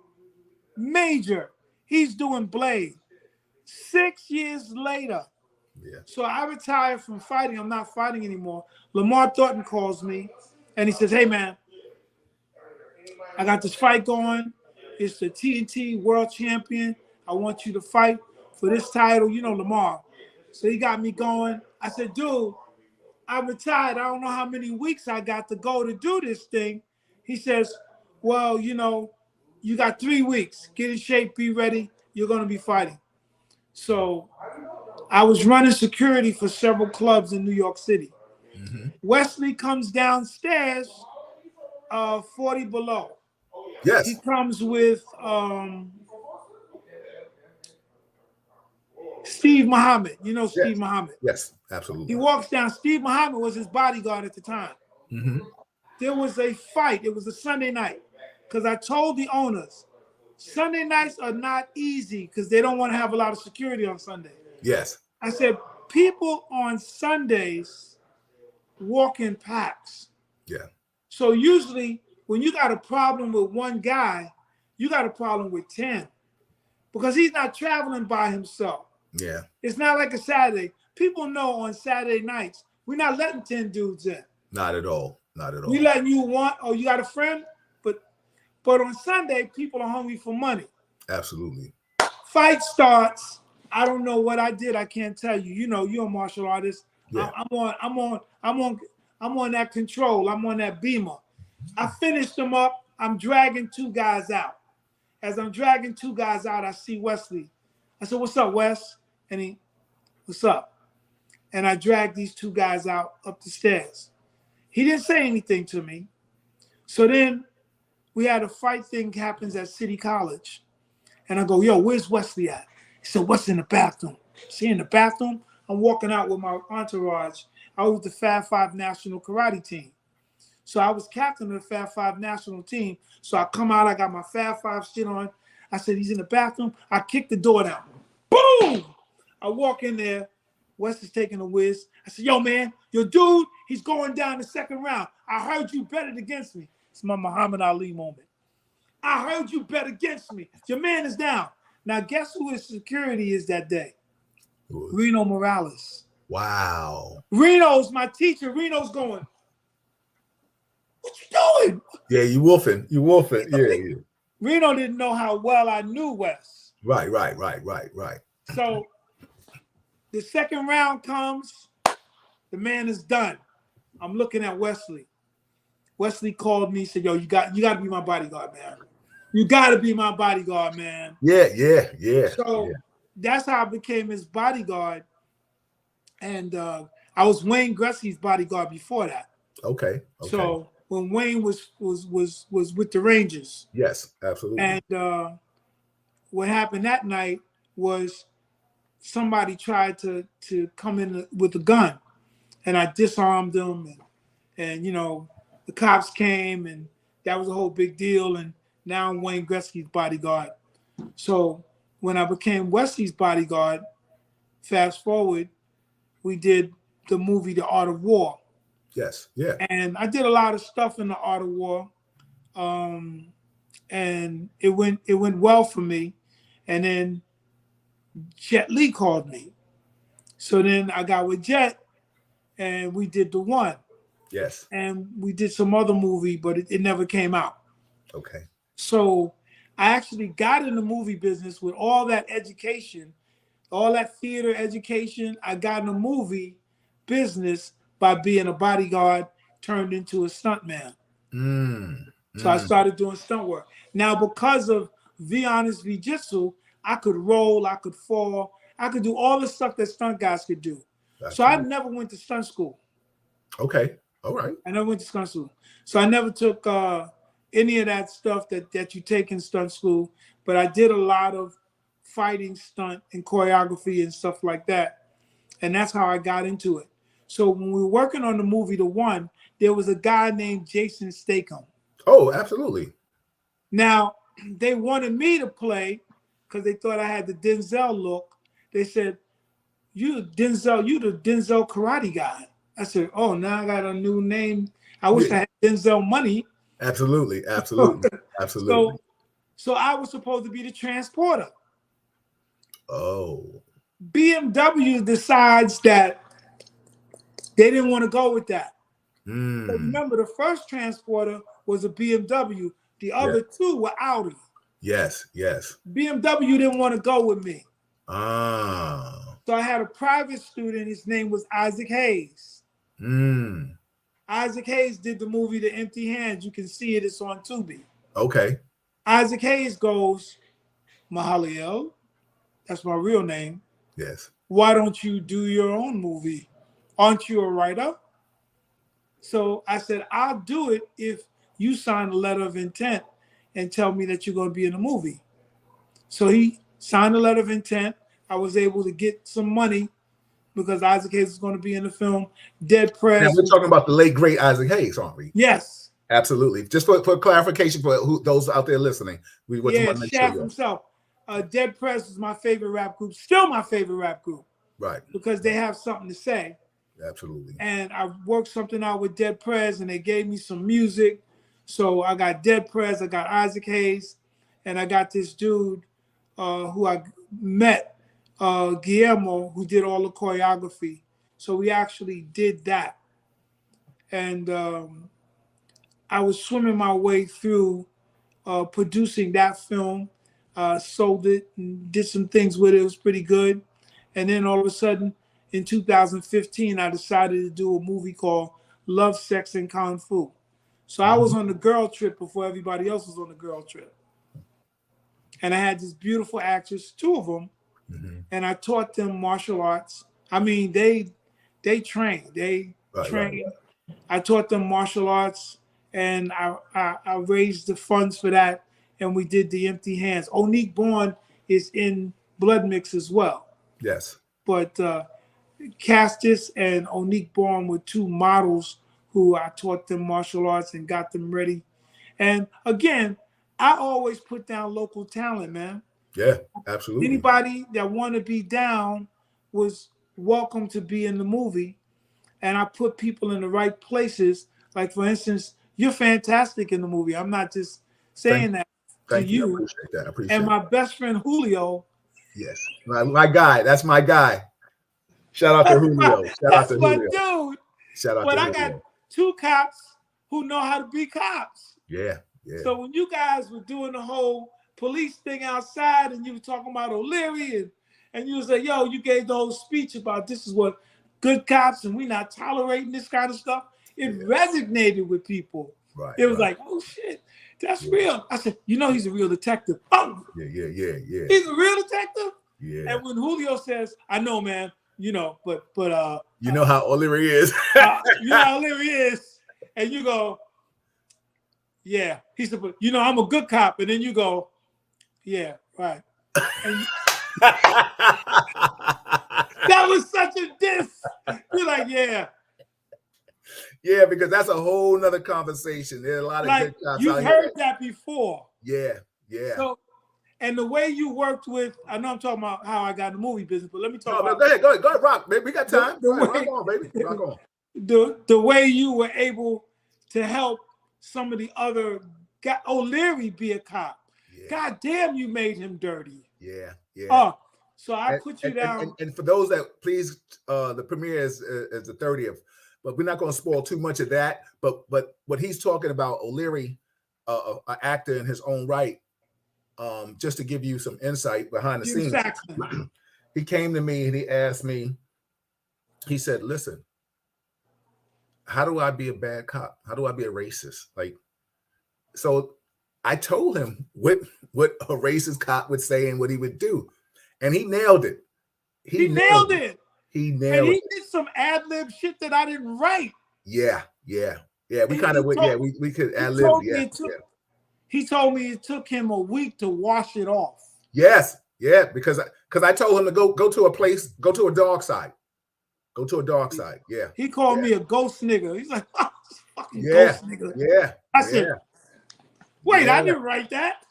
Major. He's doing Blade. 6 years later. Yeah. So I retired from fighting. I'm not fighting anymore. Lamar Thornton calls me and he says, hey man, I got this fight going. It's the TNT World Champion. I want you to fight for this title. You know Lamar. So he got me going. I said, dude, I'm retired. I don't know how many weeks I got to go to do this thing. He says, well, you know, you got 3 weeks. Get in shape, be ready. You're going to be fighting. So I was running security for several clubs in New York City. Wesley comes downstairs, 40 below. Yes. He comes with Steve Muhammad. You know Steve Yes. Muhammad. Yes, absolutely. He walks down. Steve Muhammad was his bodyguard at the time. There was a fight. It was a Sunday night. Because I told the owners, Sunday nights are not easy because they don't want to have a lot of security on Sunday. Yes. I said, people on Sundays walk in packs. Yeah. So usually when you got a problem with one guy, you got a problem with 10 because he's not traveling by himself. Yeah. It's not like a Saturday. People know on Saturday nights, we're not letting 10 dudes in. Not at all. Not at all. We letting you want, oh, you got a friend? But on Sunday, people are hungry for money. Absolutely. Fight starts. I don't know what I did. I can't tell you. You know, you're a martial artist. Yeah. I'm on that control. I'm on that beamer. I finished them up. I'm dragging 2 guys out. As I'm dragging 2 guys out, I see Wesley. I said, "What's up, Wes?" And he, "What's up?" And I dragged these 2 guys out up the stairs. He didn't say anything to me. So then we had a fight thing happens at City College. And I go, "Yo, where's Wesley at?" He said, "What's in the bathroom?" See, in the bathroom, I'm walking out with my entourage. I was with the Fab Five National Karate Team. So I was captain of the Fab Five National Team. So I come out, I got my Fab Five shit on. I said, "He's in the bathroom." I kicked the door down. Boom! I walk in there. Wes is taking a whiz. I said, "Yo, man, your dude, he's going down the second round. I heard you betted against me." It's my Muhammad Ali moment. "I heard you bet against me. Your man is down." Now, guess who his security is that day? Reno Morales. Wow. Reno's my teacher. Reno's going, "What you doing?" Yeah, you wolfing. You wolfing. Yeah. Reno didn't know how well I knew Wes. Right. So the second round comes. The man is done. I'm looking at Wesley. Wesley called me, said, "Yo, you got to be my bodyguard, man. You got to be my bodyguard, man." Yeah. So that's how I became his bodyguard. And I was Wayne Gretzky's bodyguard before that. Okay. So when Wayne was with the Rangers. Yes, absolutely. And what happened that night was somebody tried to come in with a gun, and I disarmed them, and you know, the cops came, and that was a whole big deal. And now I'm Wayne Gretzky's bodyguard. So when I became Wesley's bodyguard, fast forward, we did the movie The Art of War. Yes, yeah. And I did a lot of stuff in The Art of War, and it went well for me. And then Jet Li called me, so then I got with Jet, and we did The One. Yes. And we did some other movie, but it never came out. Okay. So I actually got in the movie business with all that education, all that theater education. I got in the movie business by being a bodyguard turned into a stuntman. So I started doing stunt work. Now, because of V-Honest V-Jitsu, I could roll, I could fall, I could do all the stuff that stunt guys could do. So I never went to stunt school. Okay. All right. I never went to stunt school. So I never took any of that stuff that you take in stunt school, but I did a lot of fighting, stunt, and choreography and stuff like that. And that's how I got into it. So when we were working on the movie The One, there was a guy named Jason Statham. Oh, absolutely. Now, they wanted me to play because they thought I had the Denzel look. They said, you the Denzel karate guy. I said, "Oh, now I got a new name. I wish I had Denzel money." Absolutely. So I was supposed to be the transporter. Oh. BMW decides that they didn't want to go with that. But remember, the first transporter was a BMW. The other two were Audi. Yes. BMW didn't want to go with me. Ah. So I had a private student. His name was Isaac Hayes. Isaac Hayes did the movie The Empty Hands. You can see it. It's on Tubi. Okay. Isaac Hayes goes, "Mahaliel, that's my real name. Yes. Why don't you do your own movie? Aren't you a writer?" So I said, I'll do it if you sign a letter of intent and tell me that you're going to be in the movie. So he signed a letter of intent. I was able to get some money because Isaac Hayes is going to be in the film. Dead Prez. Now we're talking about the late great Isaac Hayes, aren't we? Yes. Absolutely. Just for clarification for those out there listening, we want to make Shaft himself. Dead Prez is my favorite rap group. Still my favorite rap group. Right. Because they have something to say. Absolutely. And I worked something out with Dead Prez, and they gave me some music. So I got Dead Prez, I got Isaac Hayes, and I got this dude who I met, Guillermo, who did all the choreography. So we actually did that. And I was swimming my way through producing that film, sold it, and did some things with it. It was pretty good. And then all of a sudden, in 2015, I decided to do a movie called Love, Sex, and Kung Fu. So I was on the girl trip before everybody else was on the girl trip. And I had this beautiful actress, 2 of them, and I taught them martial arts. I mean, they trained. They trained. Right. I taught them martial arts, and I raised the funds for that, and we did The Empty Hands. Onique Bourne is in Blood Mix as well. Yes. But Castis and Onique Bourne were 2 models who I taught them martial arts and got them ready. And again, I always put down local talent, man. Yeah, absolutely. Anybody that want to be down was welcome to be in the movie. And I put people in the right places. Like, for instance, you're fantastic in the movie. I'm not just saying that to you. I appreciate that. I appreciate and my best friend, Julio. Yes, my guy. That's my guy. Shout out to Julio. Shout out to my Julio. Dude. Shout out but to I Julio. got 2 cops who know how to be cops. Yeah, yeah. So when you guys were doing the whole police thing outside and you were talking about O'Leary and you was like, yo, you gave the whole speech about this is what good cops and we not tolerating this kind of stuff. It resonated with people. Right. It was like, oh shit, that's real. I said, you know, he's a real detective. Oh, yeah. He's a real detective. Yeah. And when Julio says, I know, man, you know, but you know how O'Leary is. you know how O'Leary is, and you go, yeah. He said, but you know, I'm a good cop, and then you go, yeah, right. That was such a diss. You're like, yeah. Yeah, because that's a whole nother conversation. There's a lot of good cops you've out heard here. that before. Yeah. So, and the way you worked with, I know I'm talking about how I got in the movie business, but let me talk about. Go ahead, rock, baby. We got time. Rock on, baby. Rock on. The way you were able to help some of the other guys, O'Leary be a cop. Yeah. God damn, you made him dirty. Yeah. So I put you down. And for those that please, the premiere is the 30th, but we're not going to spoil too much of that. But what he's talking about, O'Leary, an actor in his own right. Just to give you some insight behind the scenes, he came to me and he asked me, he said, listen, how do I be a bad cop? How do I be a racist? Like, so I told him what a racist cop would say and what he would do. And he nailed it. He nailed it. He nailed it. And he did some ad-lib shit that I didn't write. Yeah. We kind of, we could ad-lib. He told me it took him a week to wash it off. Yes, yeah, because I told him to go to a place, go to a dark side. Go to a dark side. Yeah. He called me a ghost nigga. He's like, oh, fucking ghost nigga. Yeah. I said, wait, I didn't write that.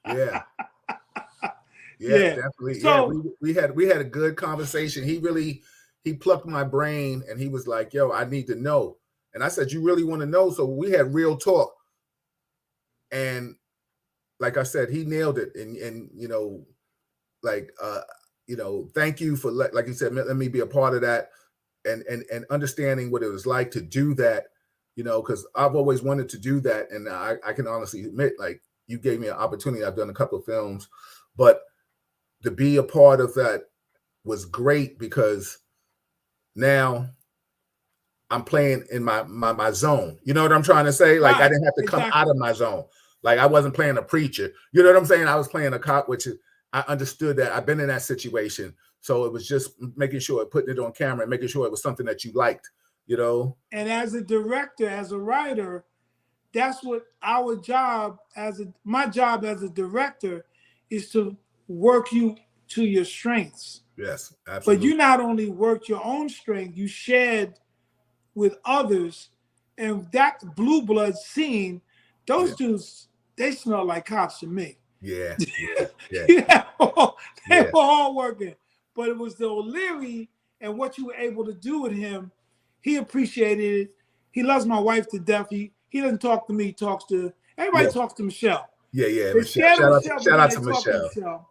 Yeah. Definitely. So, we had a good conversation. He plucked my brain and he was like, yo, I need to know. And I said, you really want to know? So we had real talk. And like I said, he nailed it. And you know, like thank you for like you said, let me be a part of that and understanding what it was like to do that, because I've always wanted to do that. And I can honestly admit, like, you gave me an opportunity. I've done a couple of films, but to be a part of that was great because now I'm playing in my zone. You know what I'm trying to say? Like, I didn't have to come out of my zone. Like, I wasn't playing a preacher. You know what I'm saying? I was playing a cop, which I understood that I've been in that situation. So it was just making sure, putting it on camera and making sure it was something that you liked. you know. And as a director, as a writer, that's what our job my job as a director is to work you to your strengths. Yes, But absolutely. you not only worked your own strength, you shared with others. And that blue blood scene, those dudes, they smell like cops to me. Yeah, yeah, yeah, Yeah, they yeah. were all working. But it was the O'Leary and what you were able to do with him. He appreciated it. He loves my wife to death. He doesn't talk to me. He talks to everybody. Yeah. Talks to Michelle. Yeah, yeah, They Michelle. scared of Michelle, but Shout then out they to talk to Michelle. Michelle.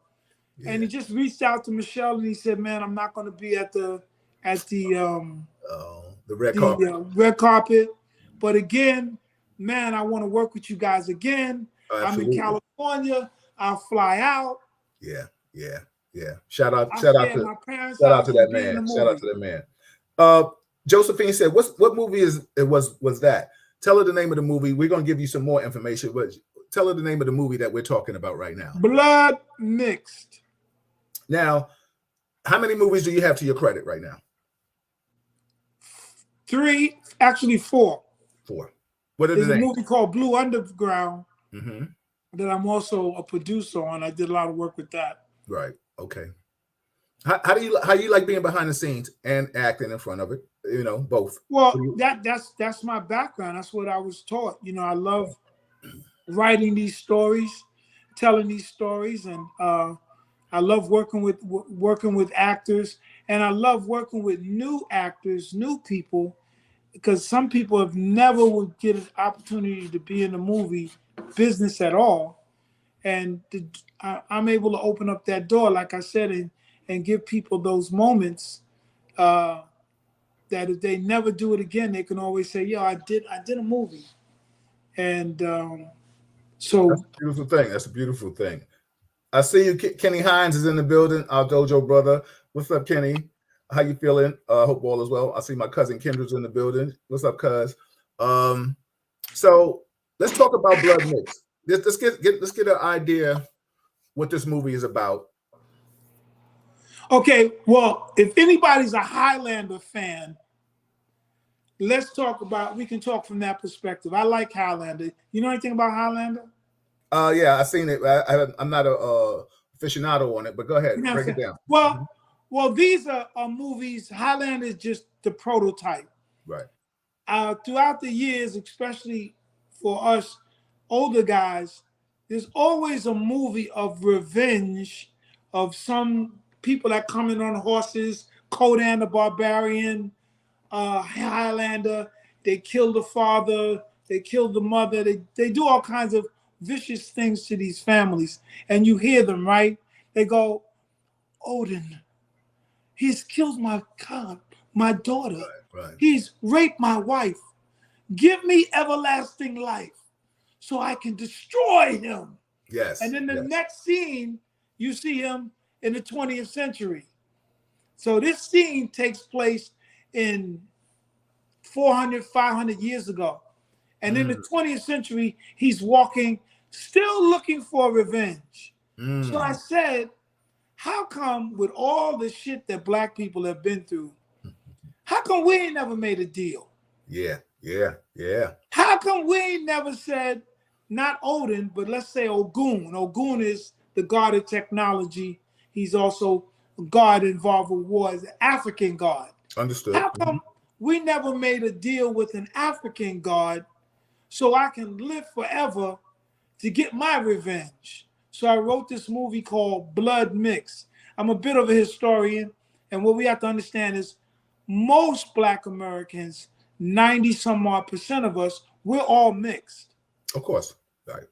Yeah. And he just reached out to Michelle and he said, "Man, I'm not going to be at the Red carpet. red carpet, but again, man, I want to work with you guys again. Oh, I'm in California. I'll fly out. Yeah, yeah, yeah. Shout out I to stay at my parents' house to and that be in man. the Shout out movie. to that man. Josephine said, what movie was that? Tell her the name of the movie. We're gonna give you some more information, but tell her the name of the movie that we're talking about right now. Blood Mixed. Now, how many movies do you have to your credit right now? 3, actually 4. 4. What are There's the a names? movie called Blue Underground Mm-hmm. that I'm also a producer on. I did a lot of work with that. Right. Okay. How do you like being behind the scenes and acting in front of it? You know, both. Well, that's my background. That's what I was taught. You know, I love writing these stories, telling these stories, and I love working with actors, and I love working with new actors, new people, because some people have never would get an opportunity to be in the movie business at all, and I'm able to open up that door, like I said, and give people those moments that if they never do it again, they can always say, "Yo, I did a movie," and so that's a beautiful thing. That's a beautiful thing. I see you. Kenny Hines is in the building. Our dojo brother. What's up, Kenny? How you feeling? Hope all is well. I see my cousin Kendra's in the building. What's up, cuz? So let's talk about Blood Mix. Let's get an idea what this movie is about. Okay, well, if anybody's a Highlander fan, we can talk from that perspective. I like Highlander. You know anything about Highlander? Yeah, I've seen it. I'm not a aficionado on it, but go ahead, break it down. Well, these are movies. Highlander is just the prototype. Right. Throughout the years, especially for us older guys, there's always a movie of revenge of some people that come in on horses, Conan the Barbarian, Highlander. They kill the father, they kill the mother, they do all kinds of vicious things to these families. And you hear them, right? They go, Odin, he's killed my daughter. Right. He's raped my wife. Give me everlasting life so I can destroy him. Yes. And then the next scene, you see him in the 20th century. So this scene takes place in 400, 500 years ago. And in the 20th century, he's walking, still looking for revenge. So I said, how come with all the shit that black people have been through, how come we ain't never made a deal? Yeah. How come we ain't never said, not Odin, but let's say Ogun. Ogun is the god of technology. He's also a god involved with war, as an African god. Understood. How come we never made a deal with an African god so I can live forever to get my revenge? So I wrote this movie called Blood Mix. I'm a bit of a historian, and what we have to understand is most Black Americans, 90-some-odd% of us, we're all mixed. Of course. Right.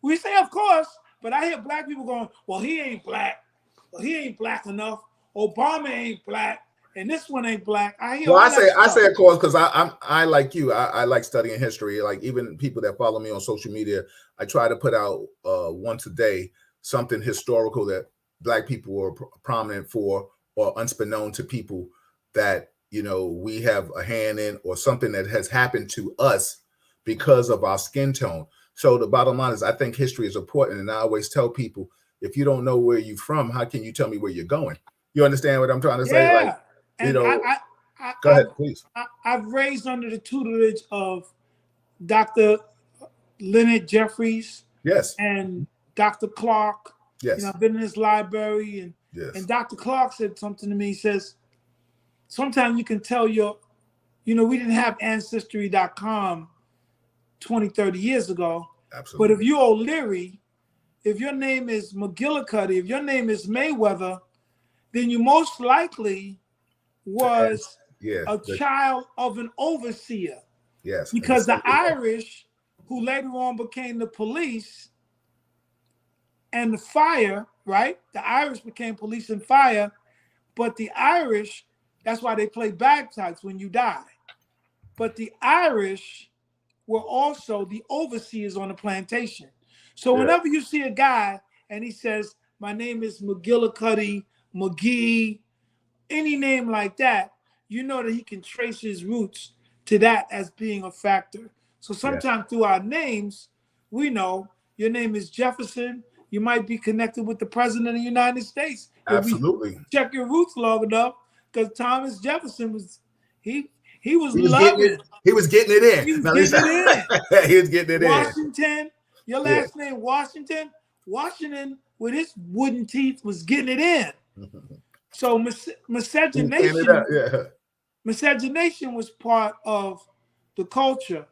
We say, of course, but I hear black people going, well, he ain't black. Well, he ain't black enough. Obama ain't black. And this one ain't black. I say of course, because I like you. I like studying history. Like even people that follow me on social media, I try to put out once a day something historical that Black people were prominent for, or unbeknown to people that, you know, we have a hand in, or something that has happened to us because of our skin tone. So the bottom line is, I think history is important, and I always tell people, if you don't know where you're from, how can you tell me where you're going? You understand what I'm trying to say? Yeah. Like, and Go ahead, please. I've raised under the tutelage of Dr. Leonard Jeffries. Yes. And Dr. Clark. Yes. You know, I've been in his library, and Dr. Clark said something to me. He says, sometimes you can tell we didn't have Ancestry.com 20, 30 years ago. Absolutely. But if you're O'Leary, if your name is McGillicuddy, if your name is Mayweather, then you most likely was a child of an overseer. Yes. Because the Irish, who later on became the police and the fire, right? The Irish became police and fire, but the Irish, that's why they play bagpipes when you die. But the Irish were also the overseers on the plantation. So whenever you see a guy and he says, my name is McGillicuddy, McGee, any name like that, you know that he can trace his roots to that as being a factor. So sometimes through our names, we know your name is Jefferson. You might be connected with the president of the United States. Absolutely. If we check your roots long enough, because Thomas Jefferson was loving. He was getting it in. He was getting it in. He was getting it Washington, your last name Washington. Washington with his wooden teeth was getting it in. So miscegenation was part of the culture.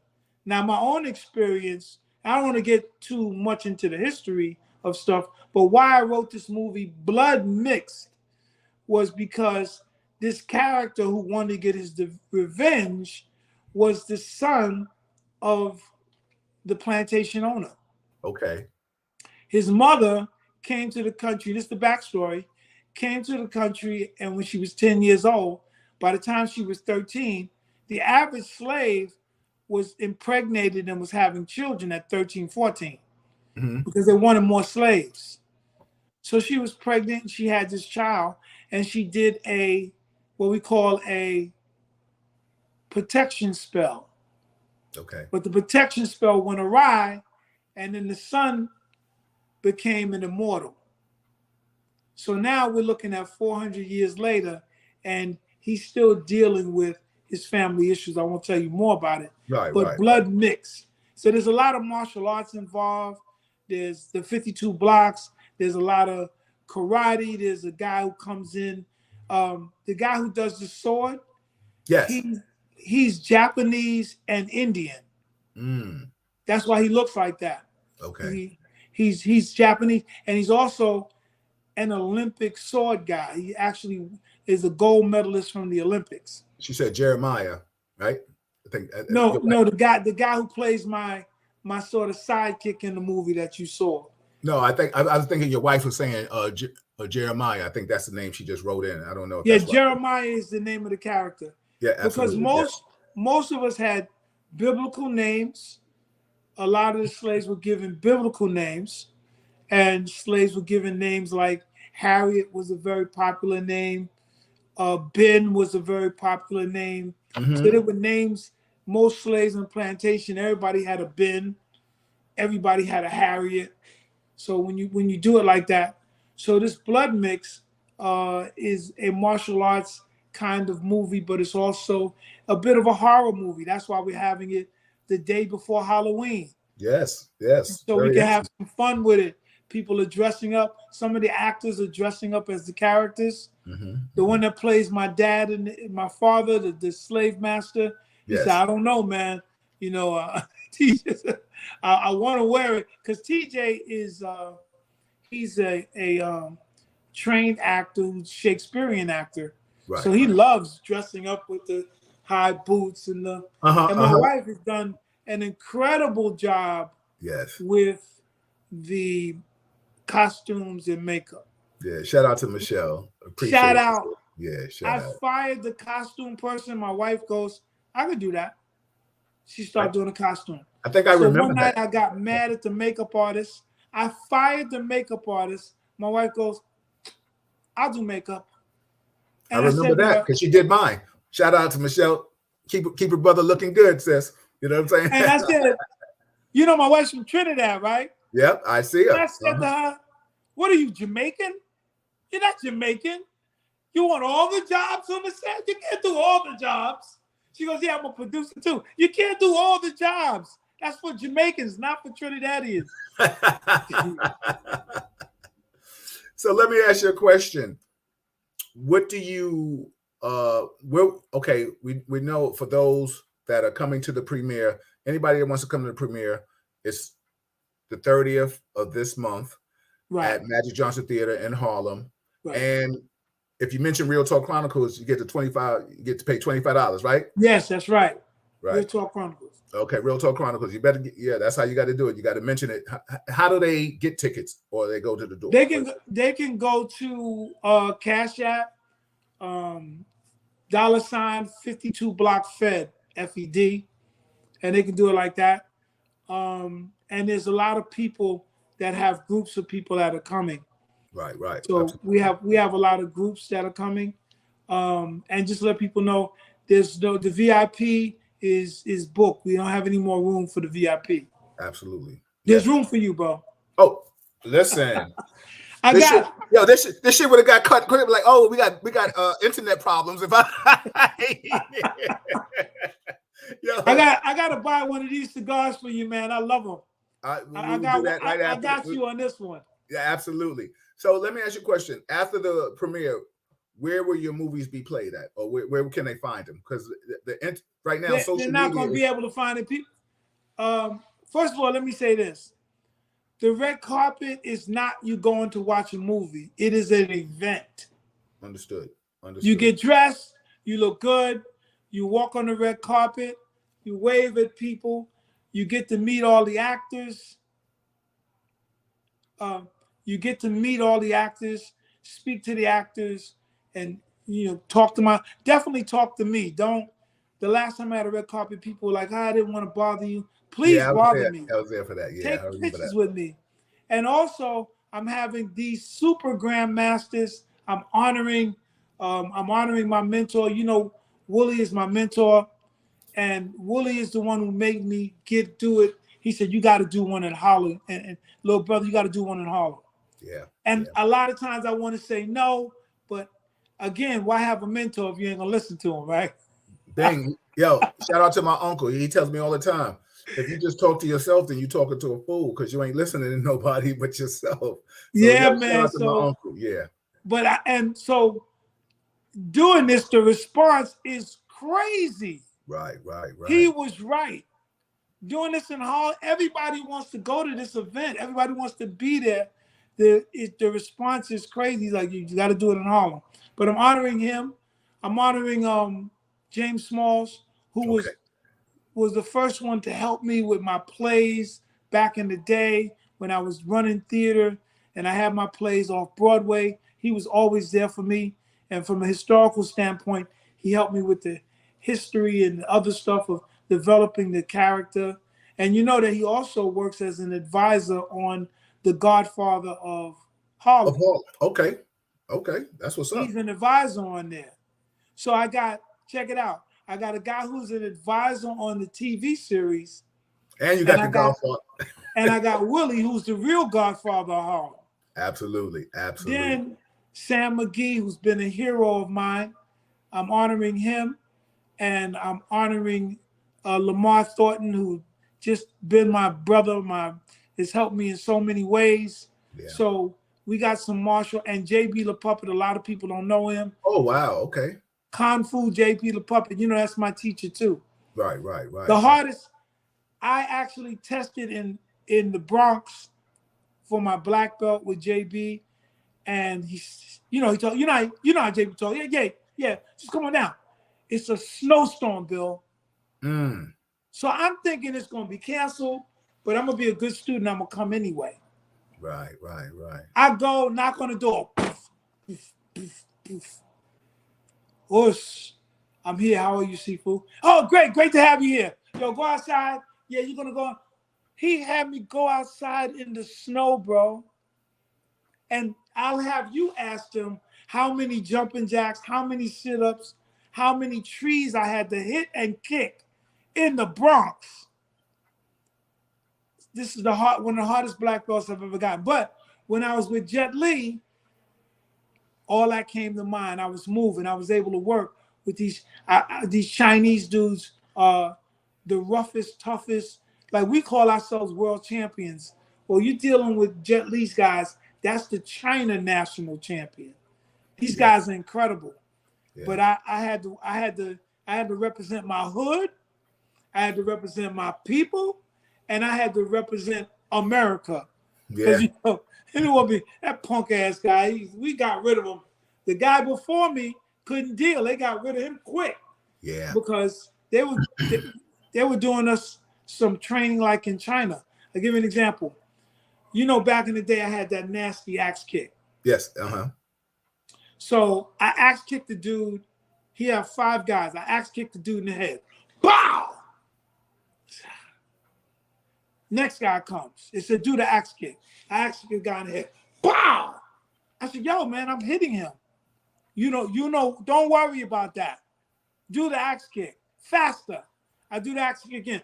Now, my own experience, I don't want to get too much into the history of stuff, but why I wrote this movie, Blood Mixed, was because this character who wanted to get his revenge was the son of the plantation owner. Okay. His mother came to the country, this is the backstory, came to the country, and when she was 10 years old, by the time she was 13, the average slave was impregnated and was having children at 13, 14 because they wanted more slaves. So she was pregnant and she had this child, and she did what we call a protection spell. Okay. But the protection spell went awry, and then the son became an immortal. So now we're looking at 400 years later, and he's still dealing with his family issues. I won't tell you more about it. But Blood Mixed. So there's a lot of martial arts involved. There's the 52 blocks. There's a lot of karate. There's a guy who comes in. The guy who does the sword. Yes. He's Japanese and Indian. That's why he looks like that. Okay. He's Japanese, and he's also an Olympic sword guy. He actually is a gold medalist from the Olympics. She said Jeremiah, right? I think no, the guy who plays my sort of sidekick in the movie that you saw. No, I think I was thinking your wife was saying Jeremiah. I think that's the name she just wrote in. I don't know. If Jeremiah is the name of the character. Yeah, absolutely. Because most of us had biblical names. A lot of the slaves were given biblical names, and slaves were given names like Harriet was a very popular name. Ben was a very popular name. So there were names. Most slaves on plantation, everybody had a Ben. Everybody had a Harriet. So when you do it like that, so this Blood Mix is a martial arts kind of movie, but it's also a bit of a horror movie. That's why we're having it the day before Halloween. Yes. So we can have some fun with it. People are dressing up. Some of the actors are dressing up as the characters. The one that plays my dad and my father, the slave master, he said, I don't know, man. You know, I want to wear it because TJ is he's a trained actor, Shakespearean actor. Right, so he loves dressing up with the high boots and the. And my wife has done an incredible job. With the costumes and makeup. Yeah, shout out to Michelle. Shout out. Yeah, shout out. I fired the costume person. My wife goes, I could do that. She started doing a costume. I think I remember one night I got mad at the makeup artist. I fired the makeup artist. My wife goes, I'll do makeup. And I remember that because she did mine. Shout out to Michelle. Keep her brother looking good, sis. You know what I'm saying? And I said, you know, my wife's from Trinidad, right? Yep, I see her. And I said to her, what are you, Jamaican? You're not Jamaican. You want all the jobs on the set? You can't do all the jobs. She goes, yeah, I'm a producer too. You can't do all the jobs. That's for Jamaicans, not for Trinidadians. So let me ask you a question. What do you okay, we know for those that are coming to the premiere, anybody that wants to come to the premiere, it's the 30th of this month at Magic Johnson Theater in Harlem. Right. And if you mention Real Talk Chronicles, you get to pay $25, right? Yes, that's right. Right. Real Talk Chronicles. Okay, Real Talk Chronicles. You better that's how you got to do it. You got to mention it. How do they get tickets, or they go to the door? They can go to Cash App, $52 block Fed, FED, and they can do it like that. And there's a lot of people that have groups of people that are coming. Right. So absolutely. we have a lot of groups that are coming. And just let people know the VIP is booked. We don't have any more room for the VIP. Absolutely. There's room for you, bro. Oh, listen. This shit would have got cut quick. Like, oh, we got internet problems. If I gotta buy one of these cigars for you, man. I love them. I got you on this one. Yeah, absolutely. So let me ask you a question. After the premiere, where will your movies be played at, or where can they find them? Because right now, they're not going to be able to find it. People. First of all, let me say this: the red carpet is not you going to watch a movie. It is an event. Understood. You get dressed, you look good, you walk on the red carpet, you wave at people, you get to meet all the actors. Speak to the actors, and definitely talk to me. The last time I had a red carpet, people were like, I didn't want to bother you. Please bother me. I was there for that. Yeah, take pictures with me. And also, I'm having these super grandmasters. I'm honoring my mentor. Wooly is my mentor, and Wooly is the one who made me do it. He said, you got to do one in Harlem, and little brother, you got to do one in Harlem. Yeah. And a lot of times I want to say no, but again, why have a mentor if you ain't gonna listen to him, right? Dang, yo, shout out to my uncle. He tells me all the time, if you just talk to yourself, then you talking to a fool, because you ain't listening to nobody but yourself. So, man. Shout out to my uncle. Yeah. But so doing this, the response is crazy. Right. He was right. Doing this in Harlem, everybody wants to go to this event. Everybody wants to be there. The response is crazy. He's like, you got to do it in Harlem. But I'm honoring him. I'm honoring James Smalls, who was the first one to help me with my plays back in the day when I was running theater and I had my plays off Broadway. He was always there for me. And from a historical standpoint, he helped me with the history and other stuff of developing the character. And you know that he also works as an advisor on The Godfather of Harlem. Okay. That's what's up. He's an advisor on there. So check it out. I got a guy who's an advisor on the TV series. And you got the Godfather. And I got Willie, who's the real Godfather of Harlem. Absolutely. Then Sam McGee, who's been a hero of mine. I'm honoring him. And I'm honoring Lamar Thornton, who just been my brother, has helped me in so many ways. Yeah. So we got some Marshall and JB La Puppet. A lot of people don't know him. Oh, wow. Okay. Kung Fu JB La Puppet. That's my teacher too. Right. The hardest, I actually tested in the Bronx for my black belt with JB. And he told, you know how JB told, yeah, just come on down. It's a snowstorm, Bill. So I'm thinking it's going to be canceled, but I'm going to be a good student. I'm going to come anyway. Right. I go, knock on the door. Poof, poof, poof, poof. Whoosh. I'm here. How are you, Sifu? Oh, great to have you here. Yo, go outside. Yeah, you're going to go. He had me go outside in the snow, bro. And I'll have you ask him how many jumping jacks, how many sit-ups, how many trees I had to hit and kick in the Bronx. This is one of the hardest black belts I've ever gotten. But when I was with Jet Li, all that came to mind. I was moving. I was able to work with these Chinese dudes, the roughest, toughest. Like, we call ourselves world champions. Well, you're dealing with Jet Li's guys. That's the China national champion. These guys are incredible. Yeah. But I had to represent my hood. I had to represent my people, and I had to represent America. Because it would be that punk ass guy. We got rid of him. The guy before me couldn't deal. They got rid of him quick. Yeah. Because they were doing us some training like in China. I'll give you an example. Back in the day, I had that nasty axe kick. Yes. So I axe kicked the dude. He had 5 guys. I axe kicked the dude in the head. Bow! Next guy comes. It's a dude to axe kick. I axe kick the guy in the head. Bow! I said, yo, man, I'm hitting him. Don't worry about that. Do the axe kick. Faster. I do the axe kick again.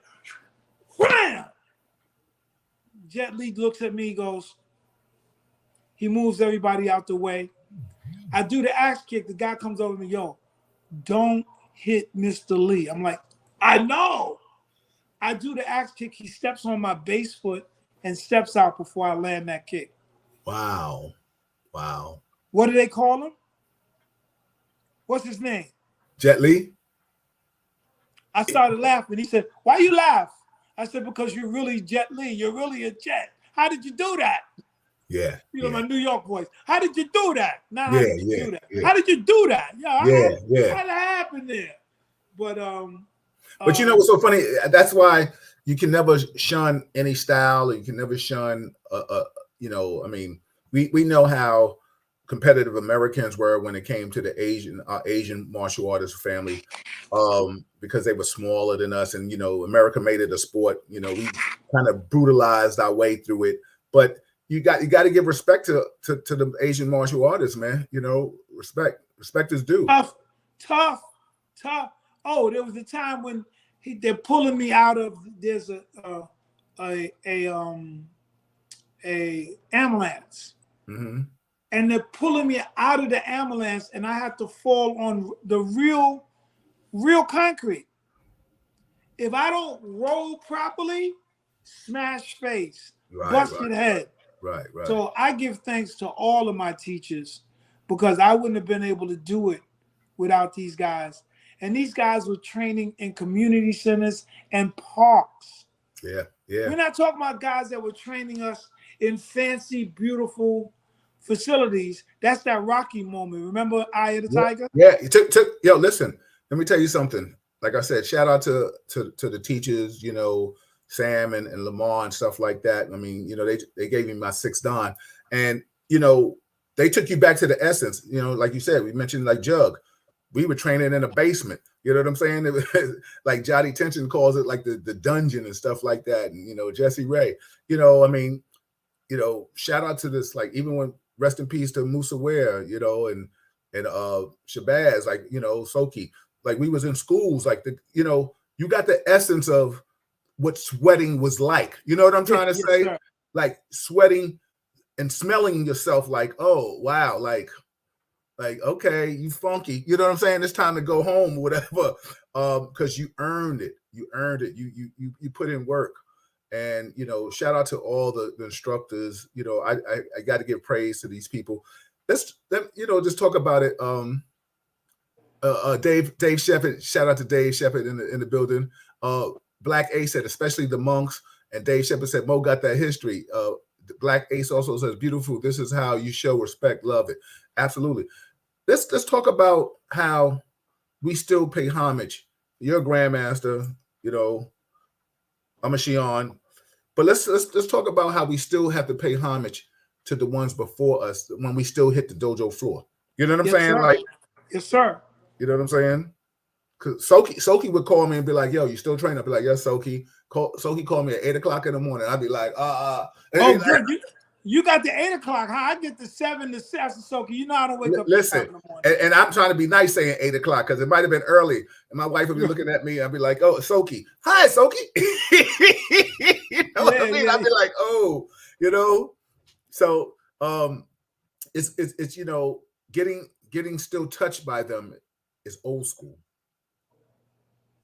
Wham! Jet Li looks at me, goes, he moves everybody out the way. I do the axe kick. The guy comes over to me, yo, don't hit Mr. Li. I'm like, I know. I do the axe kick. He steps on my base foot and steps out before I land that kick. Wow. Wow. What do they call him? What's his name? Jet Li. I started laughing. He said, why you laugh? I said, because you're really Jet Li. You're really a jet. How did you do that? Yeah. My New York voice. How did you do that? How did you do that? Yeah. How did you do that? How did happen there? But you know what's so funny? That's why you can never shun any style, or you can never shun we know how competitive Americans were when it came to the Asian martial artist family, because they were smaller than us, and America made it a sport. We kind of brutalized our way through it, but you got to give respect to the Asian martial artists, man. Respect is due. Tough. Oh, there was a time when they're pulling me out of. There's a ambulance, and they're pulling me out of the ambulance, and I have to fall on the real concrete. If I don't roll properly, smash face, busted head. Right. So I give thanks to all of my teachers, because I wouldn't have been able to do it without these guys. And these guys were training in community centers and parks. Yeah. We're not talking about guys that were training us in fancy, beautiful facilities. That's that Rocky moment. Remember Eye of the Tiger? Yeah. Yo, listen, let me tell you something. Like I said, shout out to the teachers, Sam and Lamar and stuff like that. I mean, they gave me my 6th Dan, and they took you back to the essence. Like you said, we mentioned like Jug. We were training in a basement. You know what I'm saying? It was, like Johnny Tension calls it, like the dungeon and stuff like that. And Jesse Ray. Shout out to this. Like, even when, rest in peace to Musa Ware, and Shabazz, like Soki. Like, we was in schools. Like you got the essence of what sweating was like. You know what I'm trying to say? Sir. Like sweating and smelling yourself like, oh wow, like okay, you funky. You know what I'm saying? It's time to go home or whatever. Because you earned it. You you put in work. And shout out to all the instructors. I got to give praise to these people. Let's just talk about it. Dave Shepard, shout out to Dave Shepard in the building. Black Ace said, especially the monks, and Dave Shepard said, Mo got that history. Black Ace also says, beautiful. This is how you show respect. Love it. Absolutely. Let's talk about how we still pay homage. You're a grandmaster, I'm a Shion, but let's talk about how we still have to pay homage to the ones before us when we still hit the dojo floor. You know what I'm saying? Sir. Like, yes, sir. You know what I'm saying? Because Soki would call me and be like, yo, you still training? I'd be like, yes, Soki. Soki called me at 8 o'clock in the morning. I'd be like, Oh, good. You got the 8 o'clock, huh? I get the 7 to 7, Soki. I don't wake up. Listen, in the morning. And I'm trying to be nice saying 8 o'clock because it might have been early. And my wife would be looking at me. I'd be like, oh, Soki. Hi, Soki. What I mean? I'd be like, oh, So it's getting still touched by them is old school.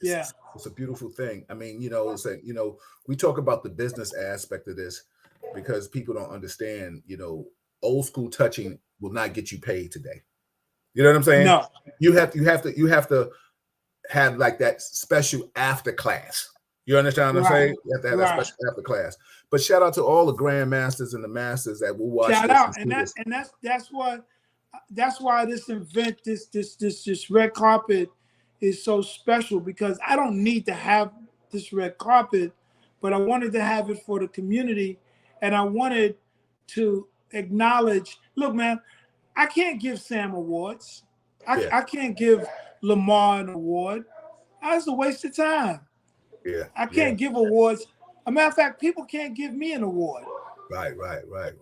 Yeah. It's a beautiful thing. I mean, it's like, we talk about the business aspect of this because people don't understand, old school touching will not get you paid today. You know what I'm saying? No. You have to have like that special after class. You understand what I'm saying? You have to have that special after class. But shout out to all the grandmasters and the masters that will watch shout this. Out. And that's why this event, this red carpet is so special, because I don't need to have this red carpet, but I wanted to have it for the community, and I wanted to acknowledge. Look, man, I can't give Sam awards. I can't give Lamar an award. That's a waste of time. Yeah. I can't give awards. As a matter of fact, people can't give me an award. Right.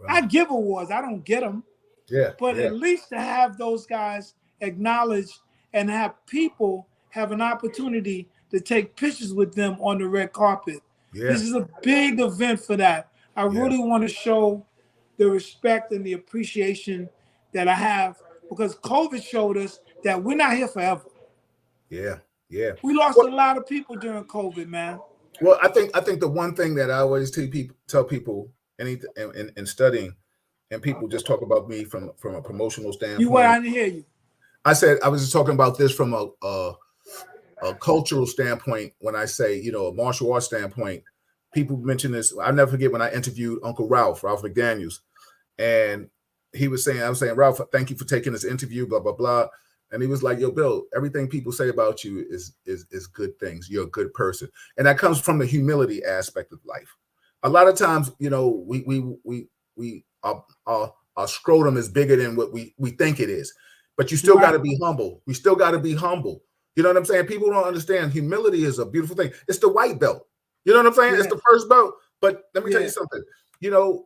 I give awards. I don't get them. Yeah. But at least to have those guys acknowledged and have people have an opportunity to take pictures with them on the red carpet. Yeah. This is a big event for that. I really want to show the respect and the appreciation that I have, because COVID showed us that we're not here forever. Yeah. We lost a lot of people during COVID, man. Well, I think the one thing that I always tell people in studying, and people just talk about me from a promotional standpoint. I didn't hear you. I said I was just talking about this from a cultural standpoint. When I say, a martial arts standpoint, people mention this. I'll never forget when I interviewed Uncle Ralph McDaniels, and I was saying, Ralph, thank you for taking this interview, blah, blah, blah. And he was like, yo, Bill, everything people say about you is good things. You're a good person. And that comes from the humility aspect of life. A lot of times, our scrotum is bigger than what we think it is. But you still got to be humble. We still got to be humble. You know what I'm saying? People don't understand. Humility is a beautiful thing. It's the white belt. You know what I'm saying? Yeah. It's the first belt. But let me tell you something.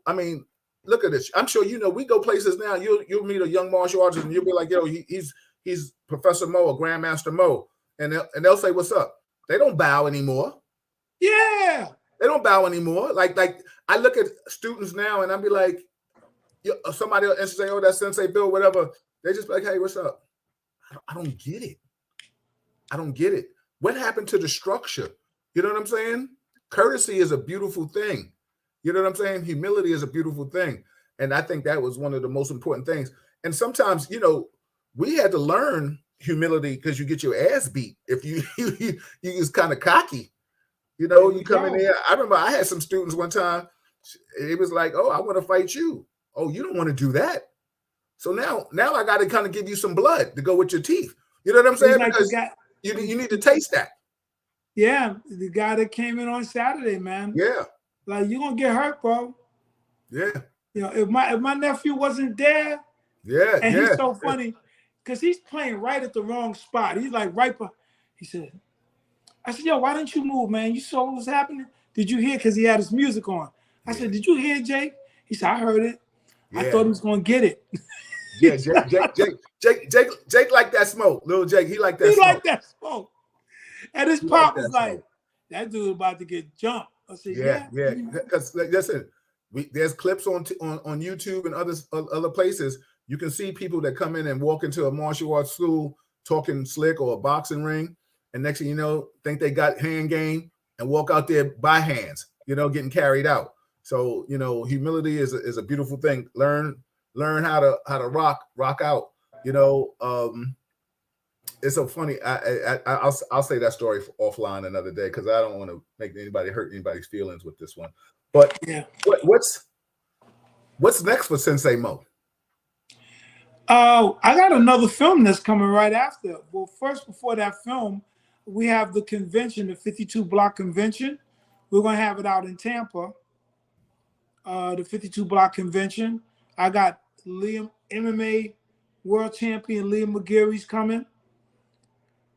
I mean, look at this. I'm sure we go places now. You'll meet a young martial artist and you'll be like, yo, he's Professor Mo or Grandmaster Mo. And they'll say, what's up? They don't bow anymore. Yeah. They don't bow anymore. Like I look at students now and I'll be like, somebody else say, oh, that's Sensei Bill, whatever. They just be like, hey, what's up? I don't get it. I don't get it. What happened to the structure? You know what I'm saying? Courtesy is a beautiful thing. You know what I'm saying? Humility is a beautiful thing. And I think that was one of the most important things. And sometimes, we had to learn humility because you get your ass beat if you just kind of cocky. You come in there. I remember I had some students one time. It was like, oh, I want to fight you. Oh, you don't want to do that. So now I got to kind of give you some blood to go with your teeth. You know what I'm saying? Because you need to taste that. Yeah, the guy that came in on Saturday, man. Yeah. Like, you're going to get hurt, bro. Yeah. If my nephew wasn't there. Yeah. And he's so funny because he's playing right at the wrong spot. He's like I said, yo, why didn't you move, man? You saw what was happening? Did you hear? Because he had his music on. I said, did you hear, Jake? He said, I heard it. Yeah. I thought he was going to get it. Yeah, Jake like that smoke. Little Jake, he like that smoke. He like that smoke. And his pop was like, that dude about to get jumped. I said, yeah. Because listen, there's clips on YouTube and other places. You can see people that come in and walk into a martial arts school talking slick or a boxing ring, and next thing you know, think they got hand game and walk out there by hands, getting carried out. So, humility is a beautiful thing. Learn how to rock out. It's so funny. I'll say that story offline another day because I don't want to hurt anybody's feelings with this one. But what's next for Sensei Mo? I got another film that's coming right after. Well, first, before that film, we have the convention, the 52 block convention. We're going to have it out in Tampa. The 52 block convention. I got MMA world champion Liam McGarry's coming.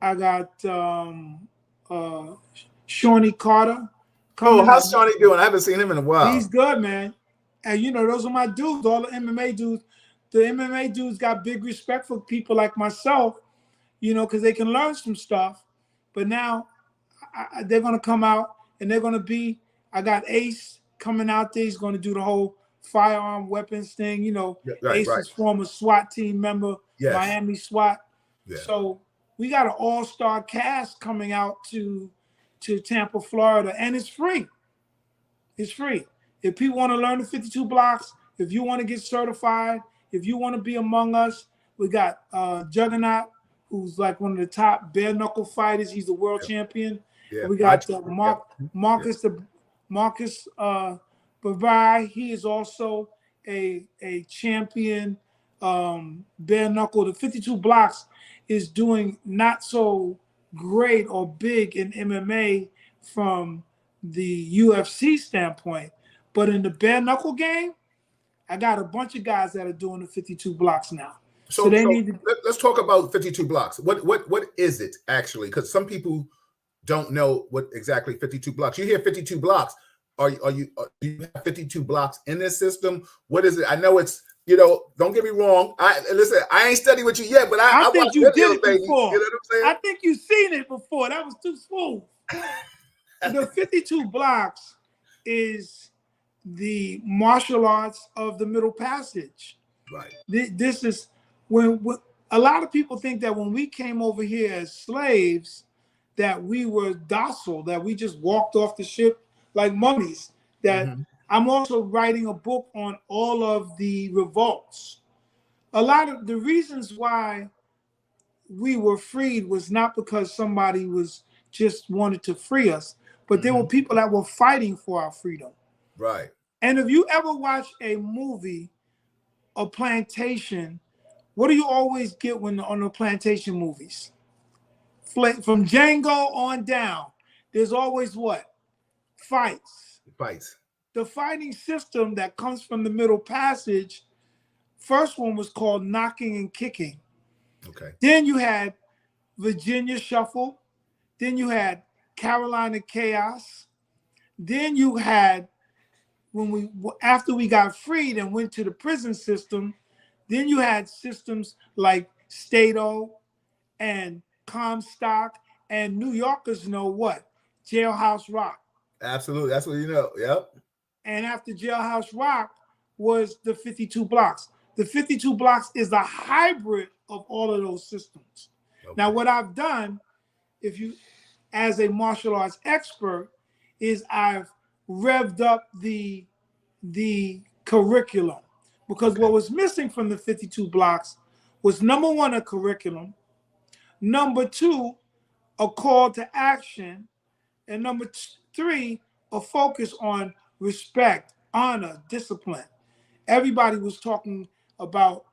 I got Shawnee Carter coming. Oh, how's Shawnee doing? I haven't seen him in a while. He's good, man. And those are my dudes, all the MMA dudes. The MMA dudes got big respect for people like myself, because they can learn some stuff. But now they're going to come out and they're going to be, I got Ace coming out there. He's going to do the whole firearm weapons thing. You know, right, Ace's former SWAT team member, Miami SWAT. Yeah. So we got an all-star cast coming out to Tampa, Florida, and it's free. It's free. If people want to learn the 52 blocks, if you want to get certified, if you want to be among us, we got Juggernaut, who's like one of the top bare knuckle fighters. He's the world champion. Yeah. And we got Marcus Babai. He is also a champion bare knuckle. The 52 blocks is doing not so great or big in MMA from the UFC standpoint, but in the bare knuckle game, I got a bunch of guys that are doing the 52 blocks now. So they need to. Let's talk about 52 blocks. What is it actually? Because some people don't know what exactly 52 blocks. You hear 52 blocks. Do you have 52 blocks in this system? What is it? I know it's, don't get me wrong. I ain't studied with you yet, but I think you did it before. You know what I'm saying? I think you've seen it before. That was too smooth. The 52 blocks is the martial arts of the Middle Passage. Right. This is when a lot of people think that when we came over here as slaves, that we were docile, that we just walked off the ship like mummies. That I'm also writing a book on all of the revolts. A lot of the reasons why we were freed was not because somebody was just wanted to free us, but there were people that were fighting for our freedom. Right. And if you ever watch a movie, a plantation, what do you always get on the plantation movies? From Django on down, there's always what? Fights. The fighting system that comes from the Middle Passage, first one was called knocking and kicking. Okay. Then you had Virginia Shuffle. Then you had Carolina Chaos. Then you had, after we got freed and went to the prison system, then you had systems like Stato and Comstock, and New Yorkers know what? Jailhouse Rock. Absolutely. That's what you know. Yep. And after Jailhouse Rock was the 52 blocks. The 52 blocks is a hybrid of all of those systems. Okay. Now, what I've done, as a martial arts expert, is I've revved up the curriculum, because what was missing from the 52 blocks was, number one, a curriculum, number two, a call to action, and number three, a focus on respect, honor, discipline. Everybody was talking about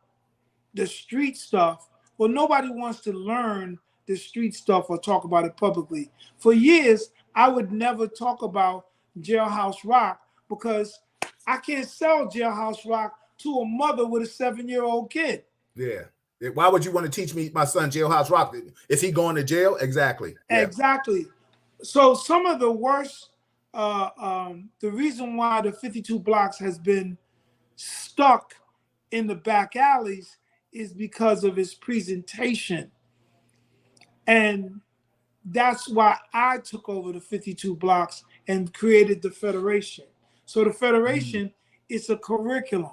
the street stuff. Well, nobody wants to learn the street stuff or talk about it publicly. For years, I would never talk about Jailhouse Rock because I can't sell Jailhouse Rock to a mother with a 7-year-old kid. Yeah. Why would you want to teach my son Jailhouse Rock? Is he going to jail? Exactly. Yeah. Exactly. So some of the worst, the reason why the 52 blocks has been stuck in the back alleys is because of its presentation. And that's why I took over the 52 blocks and created the Federation. So the Federation is a curriculum.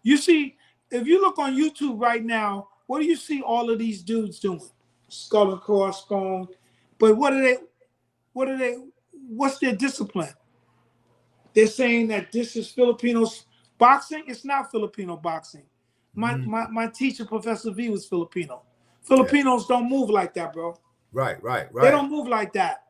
You see, if you look on YouTube right now, what do you see all of these dudes doing? Skull and crossbone. But what's their discipline? They're saying that this is Filipinos boxing. It's not Filipino boxing. My teacher, Professor V, was Filipino. Filipinos don't move like that, bro. Right. They don't move like that.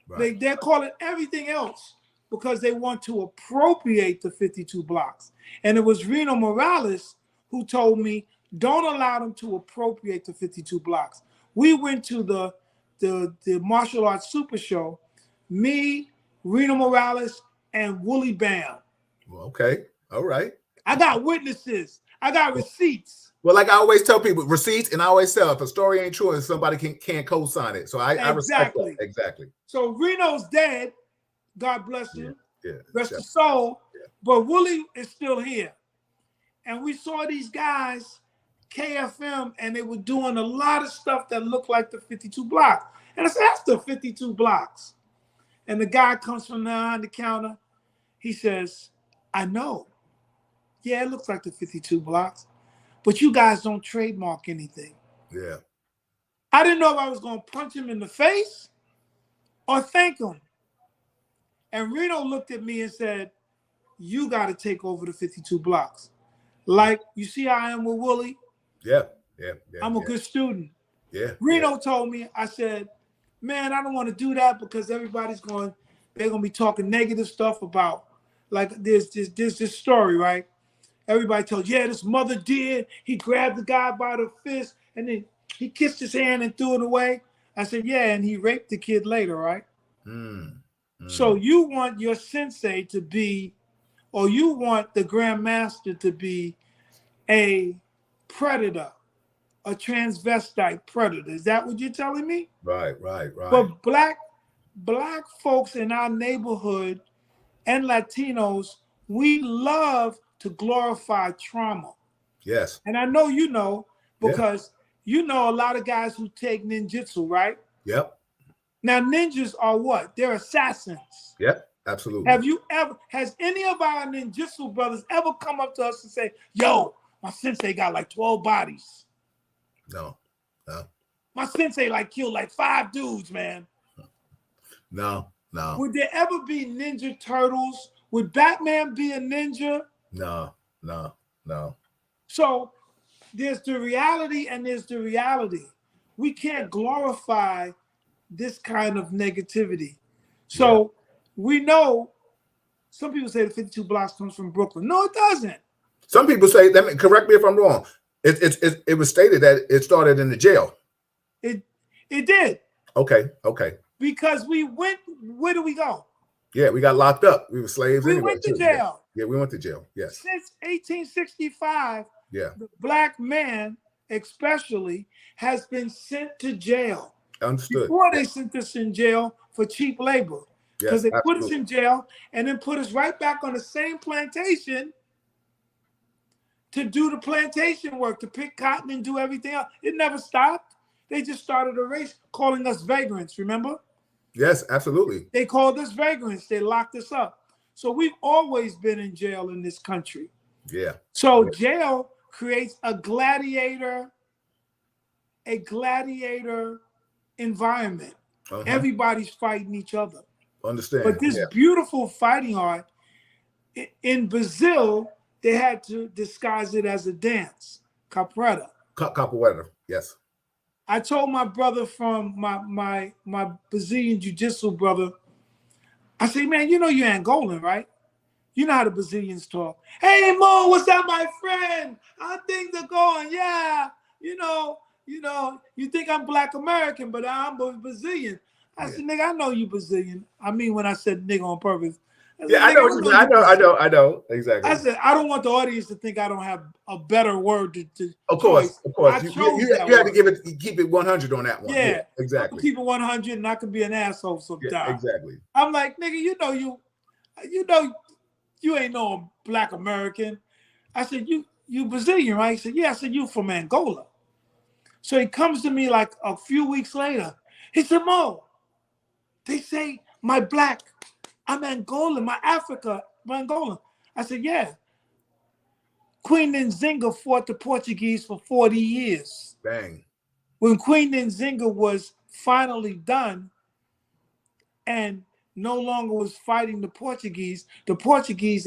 Right. They're calling everything else because they want to appropriate the 52 blocks. And it was Reno Morales who told me, don't allow them to appropriate the 52 blocks. We went to the martial arts super show, me, Reno Morales, and Wooly Bam. Well, okay. All right. I got witnesses. I got receipts. Well, like I always tell people, receipts, and I always tell, if a story ain't true, and somebody can't co-sign it. So I respect that. Exactly. So Reno's dead. God bless him. Yeah. Rest his soul. Yeah. But Wooly is still here. And we saw these guys, KFM, and they were doing a lot of stuff that looked like the 52 blocks. And I said, that's the 52 blocks. And the guy comes from behind the counter. He says, I know. Yeah, it looks like the 52 blocks, but you guys don't trademark anything. Yeah. I didn't know if I was going to punch him in the face or thank him. And Reno looked at me and said, you got to take over the 52 blocks. Like, you see how I am with Willie? Yeah. I'm a good student. Yeah. Reno told me, I said, man, I don't want to do that because they're going to be talking negative stuff about, like, there's this story, right? Everybody tells, yeah, this mother did. He grabbed the guy by the fist and then he kissed his hand and threw it away. I said, yeah, and he raped the kid later, right? So you want your sensei to be, or you want the grandmaster to be a predator, a transvestite predator. Is that what you're telling me? Right. But black folks in our neighborhood and Latinos, we love to glorify trauma. Yes. And I know you know, because you know a lot of guys who take ninjutsu, right? Yep. Now, ninjas are what? They're assassins. Yep, absolutely. Has any of our ninjutsu brothers ever come up to us and say, yo, my sensei got like 12 bodies? No. My sensei like killed like 5 dudes, man. No. Would there ever be Ninja Turtles? Would Batman be a ninja? No. So there's the reality and there's the reality. We can't glorify this kind of negativity. So we know some people say the 52 blocks comes from Brooklyn. No, it doesn't. Some people say, correct me if I'm wrong. It was stated that it started in the jail. It did. Okay. Because we went, where do we go? Yeah, we got locked up. We were slaves anyway. We went to jail. Yeah, we went to jail. Yes. Since 1865, the black man especially has been sent to jail. Understood. Before they sent us in jail for cheap labor. Because they put us in jail and then put us right back on the same plantation to do the plantation work, to pick cotton and do everything else. It never stopped. They just started a race calling us vagrants, remember? Yes, absolutely. They called us vagrants. They locked us up. So we've always been in jail in this country. Yeah. So jail creates a gladiator environment. Everybody's fighting each other. Understand. But this beautiful fighting art, in Brazil, they had to disguise it as a dance, capoeira. Capoeira, yes. I told my brother from my Brazilian jiu-jitsu brother, I said, man, you know you're Angolan, right? You know how the Brazilians talk. Hey, Mo, what's up, my friend? How things are going? Yeah, you know, you think I'm Black American, but I'm Brazilian. I said, nigga, I know you Brazilian. I mean, when I said nigga on purpose. I know. Exactly. I said, I don't want the audience to think I don't have a better word to Of course. You had to keep it 100 on that one. Yeah, exactly. I keep it 100 and I could be an asshole sometimes. Yeah, exactly. I'm like, nigga, you know you ain't no Black American. I said, you Brazilian, right? He said, yeah. I said, you from Angola. So he comes to me like a few weeks later. He said, Mo, they say I'm Angolan, I'm Angolan. I said, yeah. Queen Nzinga fought the Portuguese for 40 years. Bang. When Queen Nzinga was finally done and no longer was fighting the Portuguese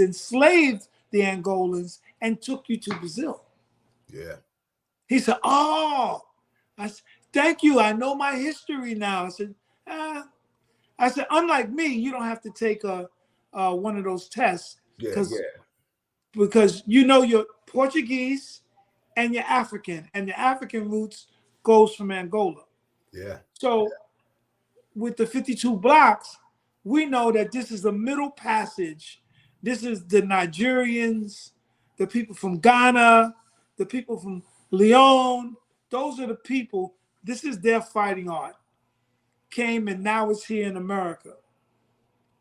enslaved the Angolans and took you to Brazil. Yeah. He said, oh, I said, thank you. I know my history now. I said, unlike me, you don't have to take one of those tests because you know you're Portuguese and you're African, and the African roots goes from Angola. Yeah. So with the 52 blocks, we know that this is the middle passage. This is the Nigerians, the people from Ghana, the people from Leon. Those are the people. This is their fighting art. Came and now it's here in America.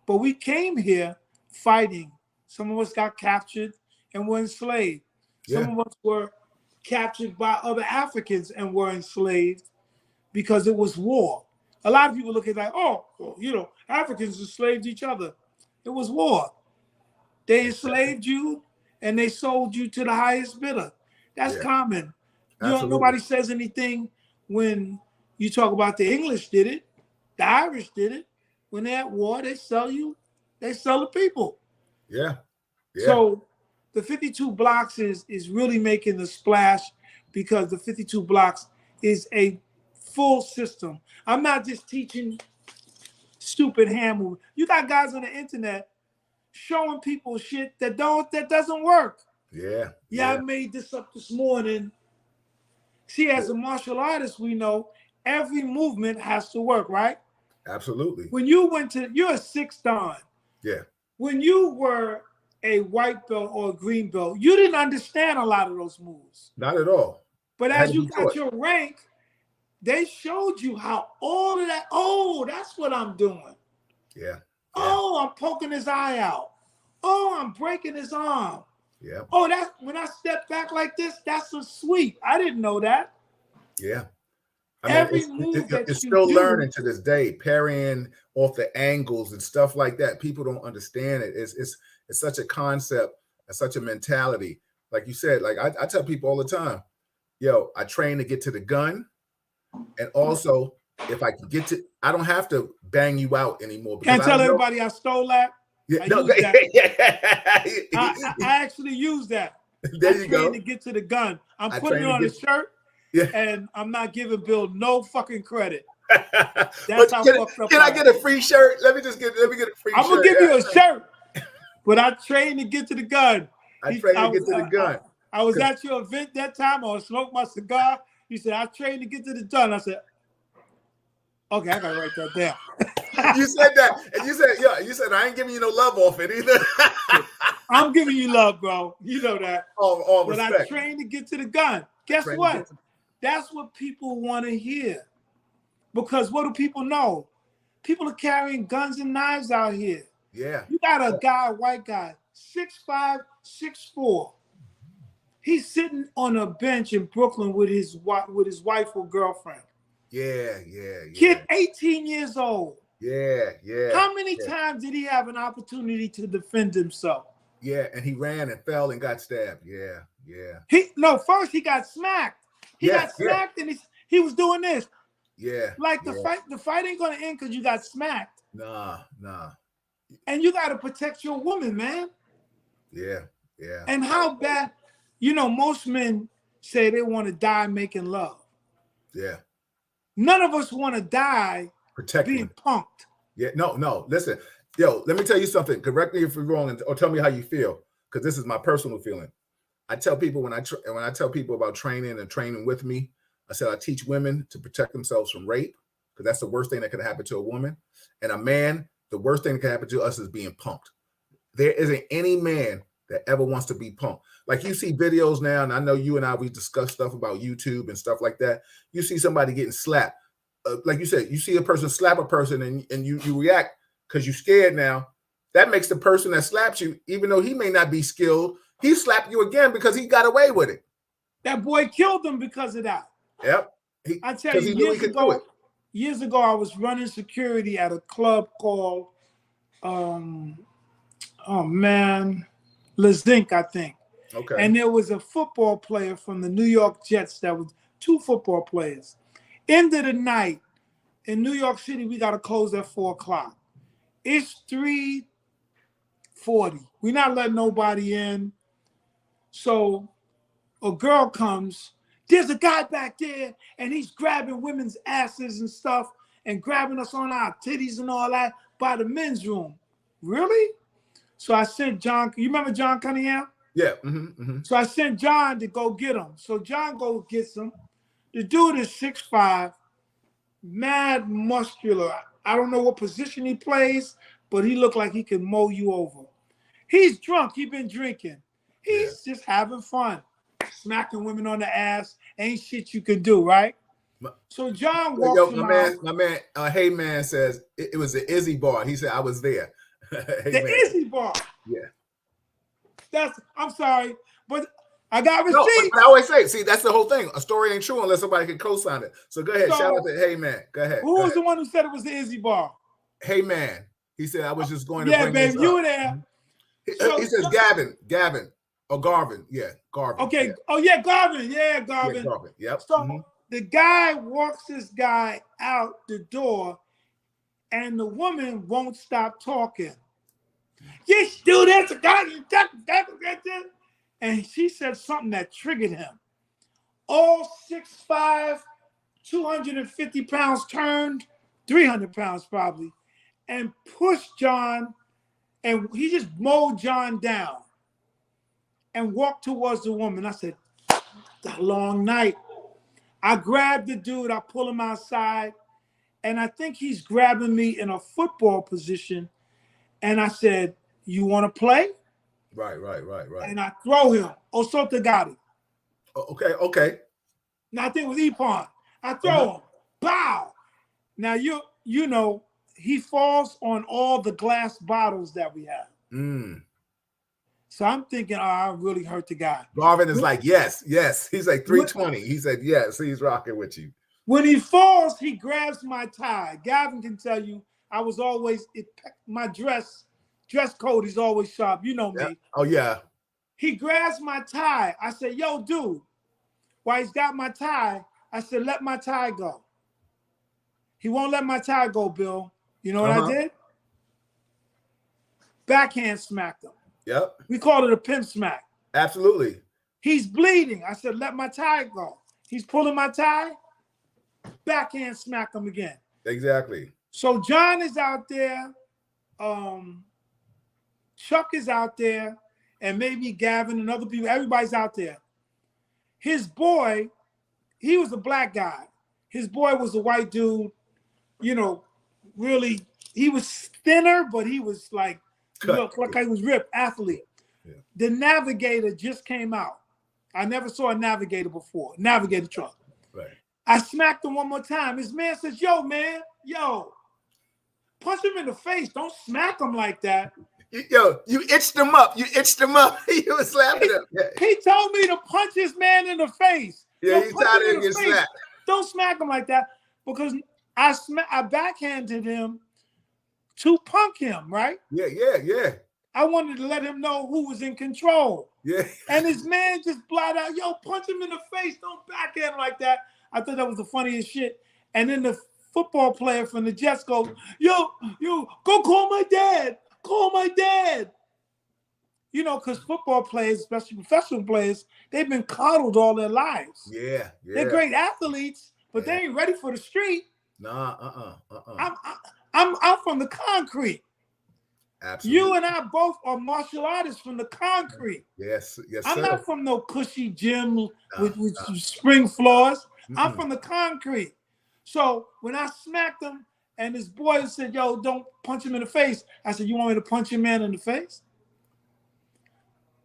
But we came here fighting. Some of us got captured and were enslaved. Some of us were captured by other Africans and were enslaved because it was war. A lot of people look at that, Africans enslaved each other. It was war. They enslaved you and they sold you to the highest bidder. That's common. Nobody says anything when you talk about the English did it, the Irish did it. When they're at war, they sell the people. Yeah. So the 52 blocks is really making the splash because the 52 blocks is a full system. I'm not just teaching stupid hand movement. You got guys on the internet showing people shit that doesn't work. Yeah. I made this up this morning. See, as a martial artist, we know every movement has to work, right? Absolutely. When you're a 6th Dan. Yeah. When you were a white belt or a green belt, you didn't understand a lot of those moves. Not at all. But as you got your rank, they showed you how all of that, that's what I'm doing. Yeah. Oh, I'm poking his eye out. Oh, I'm breaking his arm. Yeah. Oh, that's when I step back like this, that's a sweep. I didn't know that. Yeah. Every move that it's you still do, learning to this day, parrying off the angles and stuff like that. People don't understand it. It's such a concept and such a mentality. Like you said, like I tell people all the time, yo, I train to get to the gun. And also, if I can get to, I don't have to bang you out anymore. Can't tell everybody I stole that. Yeah, I actually use that. There you go. To get to the gun. I'm putting it on a shirt, and I'm not giving Bill no fucking credit. That's how fucked up. Can I get a free shirt? Let me get a free shirt. I'm gonna give you a shirt, but I trained to get to the gun. I trained to get to the gun. I was at your event that time. I was smoking my cigar. You said I trained to get to the gun. I said, okay, I gotta write that down. You said that, and you said I ain't giving you no love off it either. I'm giving you love, bro. You know that. All but respect. I trained to get to the gun. Guess what? That's what people want to hear. Because what do people know? People are carrying guns and knives out here. Yeah. You got a guy, a white guy, 6'5", 6'4". He's sitting on a bench in Brooklyn with his wife or girlfriend. Yeah. Kid, 18 years old. Yeah. How many times did he have an opportunity to defend himself? Yeah, and he ran and fell and got stabbed. Yeah. First he got smacked. He got smacked and he was doing this. Yeah. Like the fight ain't gonna end because you got smacked. Nah. And you gotta protect your woman, man. Yeah. And how bad, most men say they want to die making love. Yeah. None of us want to die being punked. Yeah, no. Listen, yo, let me tell you something. Correct me if you're wrong, or tell me how you feel, because this is my personal feeling. I tell people when I tell people about training and training with me, I said I teach women to protect themselves from rape, because that's the worst thing that could happen to a woman. And a man, the worst thing that can happen to us is being punked. There isn't any man that ever wants to be punked. Like you see videos now, and I know you and I, we discuss stuff about YouTube and stuff like that. You see somebody getting slapped. Like you said, you see a person slap a person and you react because you're scared now. That makes the person that slaps you, even though he may not be skilled, he slapped you again because he got away with it. That boy killed him because of that. Yep. I tell you, years ago, I was running security at a club called, La Zinc, I think. Okay. And there was a football player from the New York Jets that was 2 football players. End of the night in New York City, we got to close at 4:00. It's 3:40. We're not letting nobody in. So a girl comes. There's a guy back there, and he's grabbing women's asses and stuff and grabbing us on our titties and all that by the men's room. Really? So I sent John. You remember John Cunningham? Yeah. So I sent John to go get him. So John goes gets him. The dude is 6'5", mad muscular. I don't know what position he plays, but he looked like he could mow you over. He's drunk. He's been drinking. He's just having fun. Smacking women on the ass. Ain't shit you can do, right? So John walks him out. My man, Hey Man says it was the Izzy bar. He said I was there. Izzy bar. Yeah. I'm sorry, but I got receipts. No, I always say, see, that's the whole thing. A story ain't true unless somebody can co-sign it. So go ahead. Shout out to Hey Man. Go ahead. Who was the one who said it was the Izzy bar? Hey Man. He said I was just going to bring this up. You were there. He says Gavin. Oh, Garvin. Yeah, Garvin. Okay. Yeah. Oh yeah, Garvin. Yeah, Garvin. Yeah, Garvin. Yep. So the guy walks this guy out the door, and the woman won't stop talking. You do this, and she said something that triggered him. All 6'5", 250 pounds turned 300 pounds probably, and pushed John, and he just mowed John down and walked towards the woman. I said, "It's a long night." I grabbed the dude, I pull him outside, and I think he's grabbing me in a football position. And I said, "You want to play?" Right. And I throw him. Osota got him. Okay. Now I think it was Epon. I throw him. Bow. Now you know he falls on all the glass bottles that we have. So I'm thinking, I really hurt the guy. Garvin is like, yes. He's like 320. He said, yes, he's rocking with you. When he falls, he grabs my tie. Gavin can tell you, I was always, my dress code is always sharp. You know me. Yeah. Oh, yeah. He grabs my tie. I said, "Yo, dude," while he's got my tie, I said, "Let my tie go." He won't let my tie go, Bill. You know what I did? Backhand smacked him. Yep. We called it a pimp smack. Absolutely. He's bleeding. I said, "Let my tie go." He's pulling my tie. Backhand smack him again. Exactly. So John is out there. Chuck is out there. And maybe Gavin and other people. Everybody's out there. His boy, he was a black guy. His boy was a white dude. You know, really, he was thinner, but he was like, looked like he was ripped, athlete. Yeah. The Navigator just came out. I never saw a Navigator before. Navigator truck. Right. I smacked him one more time. His man says, "Yo, man, punch him in the face. Don't smack him like that." Yo, you itched him up. You was slapping him. Yeah. He told me to punch this man in the face. Yeah, he's tired of getting slapped. Don't smack him like that, because I backhanded him to punk him, right? Yeah. I wanted to let him know who was in control. Yeah. And his man just blot out, "Yo, punch him in the face. Don't backhand like that." I thought that was the funniest shit. And then the football player from the Jets goes, yo, go call my dad. Call my dad. You know, because football players, especially professional players, they've been coddled all their lives. Yeah. They're great athletes, but they ain't ready for the street. Nah, I'm from the concrete. Absolutely. You and I both are martial artists from the concrete. Yes, I'm not from no cushy gym with spring floors. I'm from the concrete. So when I smacked him and his boy said, "Yo, don't punch him in the face," I said, "You want me to punch your man in the face?"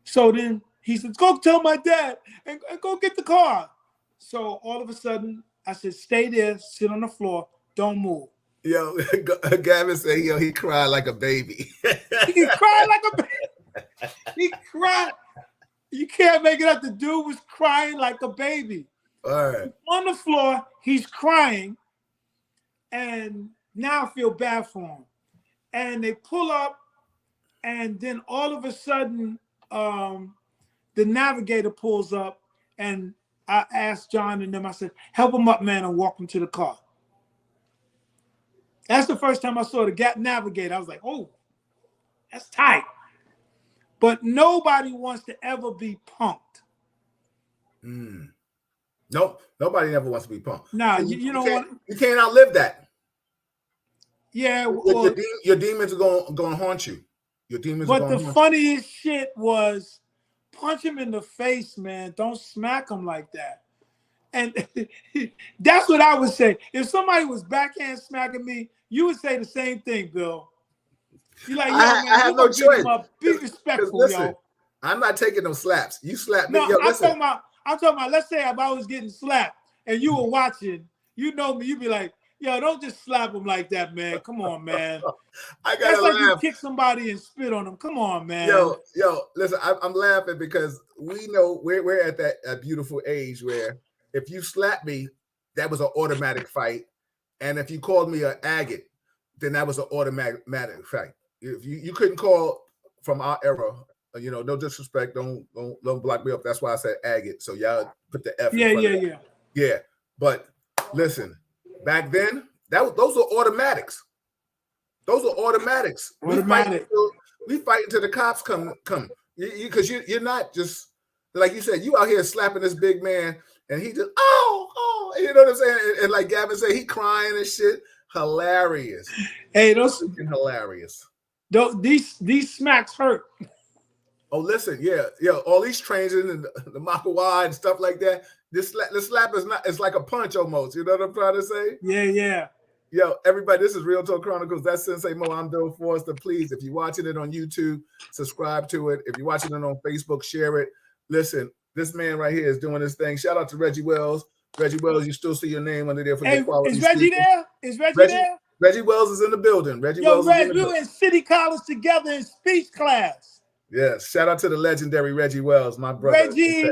So then he said, "Go tell my dad and go get the car." So all of a sudden, I said, "Stay there, sit on the floor, don't move." Yo, Gavin said, he cried like a baby. He cried like a baby. He cried. You can't make it up. The dude was crying like a baby. All right. On the floor, he's crying. And now I feel bad for him. And they pull up, and then all of a sudden, the Navigator pulls up, and I asked John and them, I said, "Help him up, man, and walk him to the car." That's the first time I saw the Navigator. I was like, "Oh, that's tight." But nobody wants to ever be punked. Nope, nobody ever wants to be punked. Nah, you don't want. You can't outlive that. Yeah, well, your demons are going to haunt you. Your demons. But the funniest shit was, punch him in the face, man. Don't smack him like that. And that's what I would say. If somebody was backhand smacking me, you would say the same thing, Bill. You're like, "Yo, man, I have no choice. Be respectful, listen, yo." I'm not taking no slaps. You slap me. No, I'm talking about. Let's say if I was getting slapped and you were watching, you know me, you'd be like, "Yo, don't just slap him like that, man. Come on, man." That's like you kick somebody and spit on them. Come on, man. Yo, listen, I'm laughing because we know we're at that beautiful age where if you slap me, that was an automatic fight. And if you called me an agate, then that was an automatic fight. If you couldn't call from our era You know, no disrespect. Don't block me up. That's why I said agate. So y'all put the F in Yeah, front yeah, of it. yeah. Yeah. But listen, back then, those were automatics. Those are automatics. Automatic. We fight until the cops come. Because you're not just, like you said, you out here slapping this big man and he just, oh, you know what I'm saying? And like Gavin said, he crying and shit. Hilarious. Hey, those hilarious. These smacks hurt. Oh, listen, yeah, all these trains and the Makawa and stuff like that. This slap is not, it's like a punch almost. You know what I'm trying to say? Yeah, yeah. Yo, everybody, this is Real Talk Chronicles. That's Sensei Mo. I'm Bill Forrester. Please, if you're watching it on YouTube, subscribe to it. If you're watching it on Facebook, share it. Listen, this man right here is doing this thing. Shout out to Reggie Wells. Reggie Wells, you still see your name under there for your quality. Is Reggie there? Is Reggie there? Reggie Wells is in the building. Reggie Wells is in the building. We were in City College together in speech class. Yes, shout out to the legendary Reggie Wells, my brother. Reggie.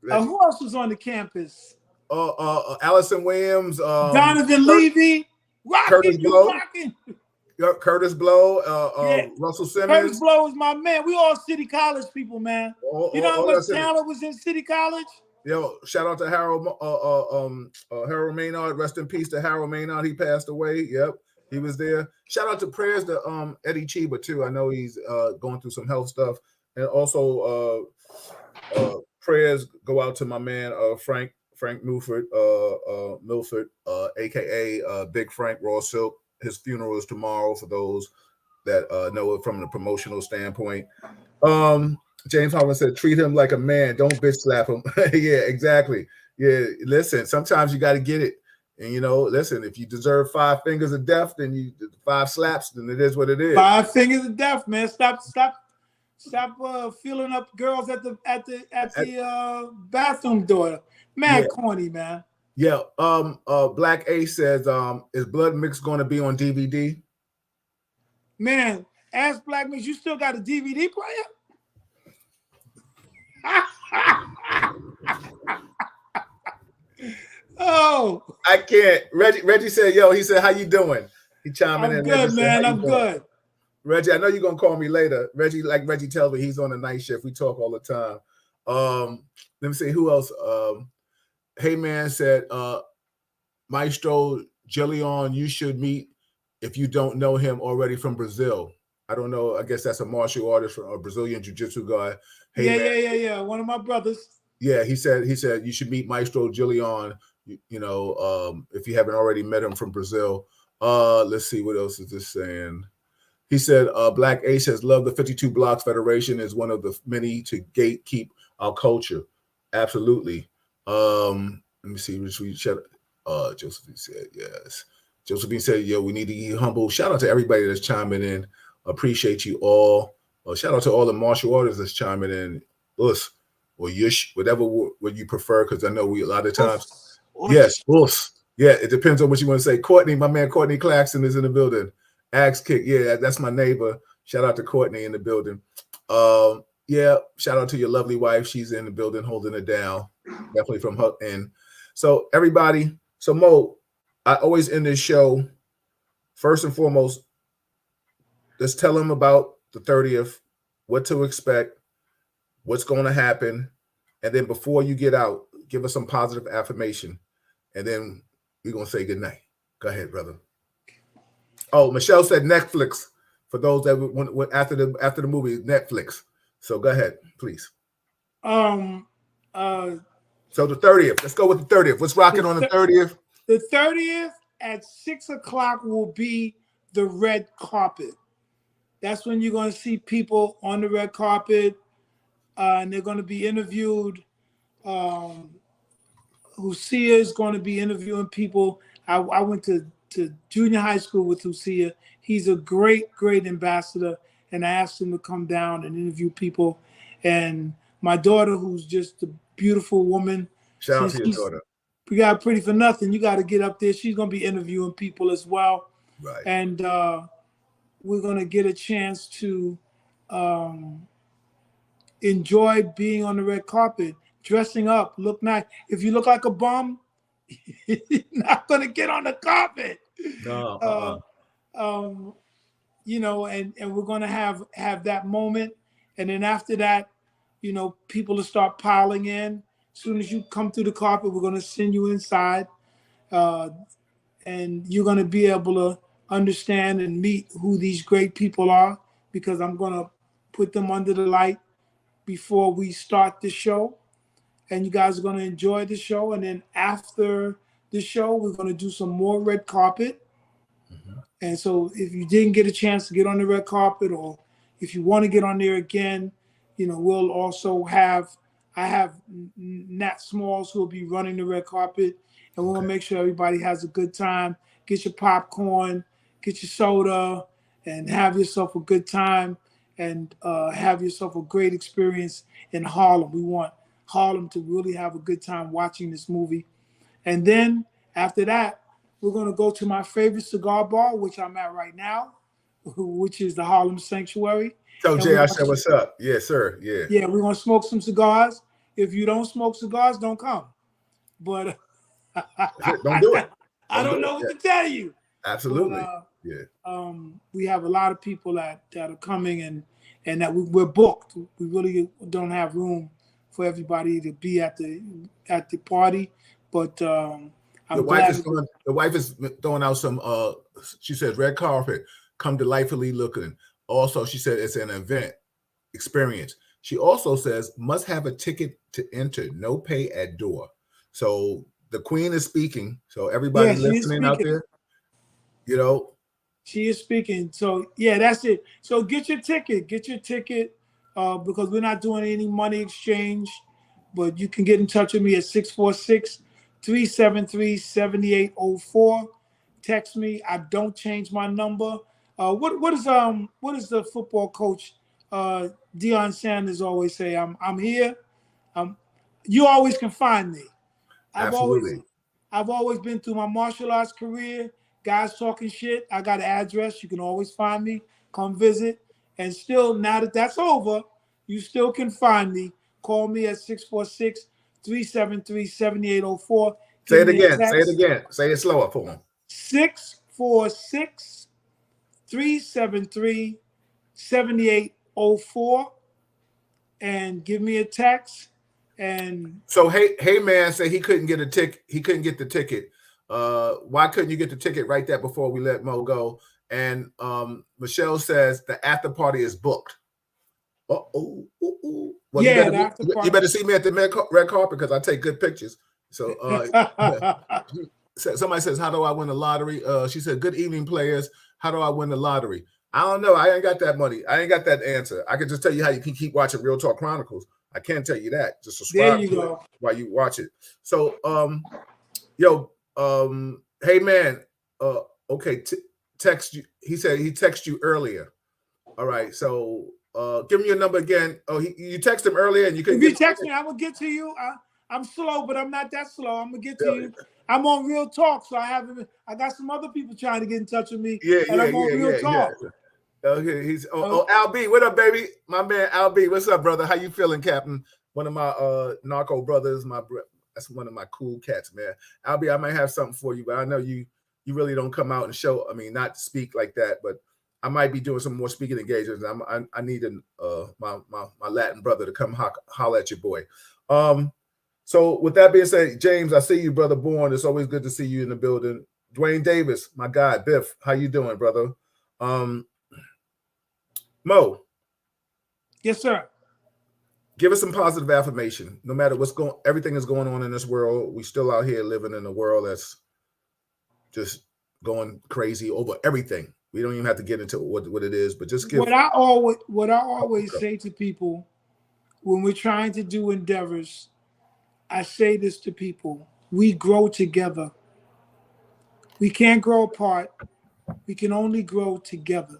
Who else was on the campus? Allison Williams, Donovan Levy, Curtis Blow, Curtis Blow, Russell Simmons. Curtis Blow is my man. We all City College people, man. You know how much talent was in City College? Yo, shout out to Harold Maynard. Rest in peace to Harold Maynard. He passed away. Yep, he was there. Shout out to prayers to Eddie Chiba too. I know he's going through some health stuff, and also prayers go out to my man Frank Milford, aka Big Frank Raw Silk. His funeral is tomorrow for those that know it from the promotional standpoint. James Harlan said, treat him like a man, don't bitch slap him. Yeah, exactly. Yeah, listen, sometimes you got to get it. And you know, listen, if you deserve 5 fingers of death, then you 5 slaps, then it is what it is. 5 fingers of death, man. Stop filling up girls at the bathroom door. Man, yeah. Corny, man. Yeah. Black Ace says, is Blood Mix going to be on DVD? Man, ask Black Mix, you still got a DVD player? Oh, I can't. Reggie said, yo, he said, how you doing? He chiming in. I'm good, man. I'm good. Reggie, I know you're gonna call me later. Reggie, like Reggie tells me, he's on the night shift. We talk all the time. Let me see who else. Hey man said, Maestro Gillion, you should meet if you don't know him already from Brazil. I don't know. I guess that's a martial artist from a Brazilian jiu-jitsu guy. Hey, yeah. One of my brothers. Yeah, he said you should meet Maestro Gillion. You know, if you haven't already met him from Brazil. Let's see, what else is this saying? He said, Black Ace has loved the 52 Blocks Federation is one of the many to gatekeep our culture. Absolutely. Let me see. Josephine said, yes. Josephine said, yo, we need to be humble. Shout out to everybody that's chiming in. Appreciate you all. Shout out to all the martial artists that's chiming in. Us or Yush, whatever what you prefer, because I know we a lot of times. Yes, us. Yeah, it depends on what you want to say. Courtney, my man Courtney Claxton is in the building. Axe Kick, yeah, that's my neighbor. Shout out to Courtney in the building. Yeah, shout out to your lovely wife. She's in the building holding it down. Definitely from her end. So everybody, so Mo, I always end this show, first and foremost, let's tell them about the 30th, what to expect, what's going to happen. And then before you get out, give us some positive affirmation. And then we're going to say goodnight. Go ahead, brother. Oh, Michelle said Netflix for those that went after the movie, Netflix. So go ahead, please. So the 30th. Let's go with the 30th. Let's rock it on the 30th. The 30th at 6 o'clock will be the red carpet. That's when you're going to see people on the red carpet, and they're going to be interviewed. Husia is going to be interviewing people. I went to junior high school with Husia. He's a great ambassador, and I asked him to come down and interview people. And my daughter, who's just a beautiful woman. Shout out to your daughter. We got Pretty for Nothing. You got to get up there. She's going to be interviewing people as well. Right. And we're going to get a chance to enjoy being on the red carpet, dressing up, look nice. If you look like a bum, you're not going to get on the carpet. No. You know, and we're going to have that moment. And then after that, you know, people will start piling in. As soon as you come through the carpet, we're going to send you inside. And you're going to be able to understand and meet who these great people are, because I'm going to put them under the light before we start the show. And you guys are going to enjoy the show. And then after the show, we're going to do some more red carpet. Mm-hmm. And so if you didn't get a chance to get on the red carpet, or if you want to get on there again, you know, we'll also I have Nat Smalls who will be running the red carpet, and we're going to make sure everybody has a good time. Get your popcorn, get your soda, and have yourself a good time, and have yourself a great experience in Harlem. We want Harlem to really have a good time watching this movie. And then after that, we're going to go to my favorite cigar bar, which I'm at right now, which is the Harlem Sanctuary. So Jay, I said, what's up? Yes, sir. Yeah. Yeah, we're going to smoke some cigars. If you don't smoke cigars, don't come. But don't do it. I don't know what to tell you. Absolutely. But, we have a lot of people that are coming, and that we're booked. We really don't have room for everybody to be at the party. But the wife is throwing out some. She says red carpet, come delightfully looking. Also, she said it's an event experience. She also says must have a ticket to enter, no pay at door. So the queen is speaking. So everybody listening out there, you know, she is speaking. So yeah, that's it. So get your ticket, because we're not doing any money exchange, but you can get in touch with me at 646-373-7804. Text me. I don't change my number. What is the football coach Deion Sanders always say? I'm here. You always can find me. I've always been through my martial arts career. Guys talking shit. I got an address. You can always find me. Come visit. And still, now that that's over, you still can find me. Call me at 646-373-7804. Say it again. Say it again. Say it slower for him. 646-373-7804. And give me a text. And so hey man said he couldn't get a ticket. He couldn't get the ticket. Why couldn't you get the ticket right there before we let Mo go? And Michelle says the after party is booked. Well, yeah, you better see me at the red carpet because I take good pictures. So somebody says, how do I win the lottery? She said, good evening, players. How do I win the lottery? I don't know. I ain't got that money. I ain't got that answer. I can just tell you how you can keep watching Real Talk Chronicles. I can't tell you that. Just subscribe to it while you watch it. So, hey man, okay, text you. He said he texted you earlier. All right, so give me your number again. Oh, you texted him earlier, and you couldn't. If you text me, I will get to you. I'm slow, but I'm not that slow. I'm gonna get to you. I'm on Real Talk, so I got some other people trying to get in touch with me. I'm on Real Talk. Okay, he's Al B. What up, baby? My man Al B. What's up, brother? How you feeling, Captain? One of my narco brothers, that's one of my cool cats, man. Al B, I might have something for you, but I know you really don't come out and show. I mean, not speak like that, but I might be doing some more speaking engagements. I need my Latin brother to come holler at your boy. So with that being said, James, I see you, brother. Born. It's always good to see you in the building. Dwayne Davis, my guy, Biff. How you doing, brother? Mo. Yes, sir. Give us some positive affirmation. No matter everything is going on in this world, we still out here living in a world that's just going crazy over everything. We don't even have to get into what it is, but just give. What I always say to people when we're trying to do endeavors, I say this to people: we grow together. We can't grow apart. We can only grow together.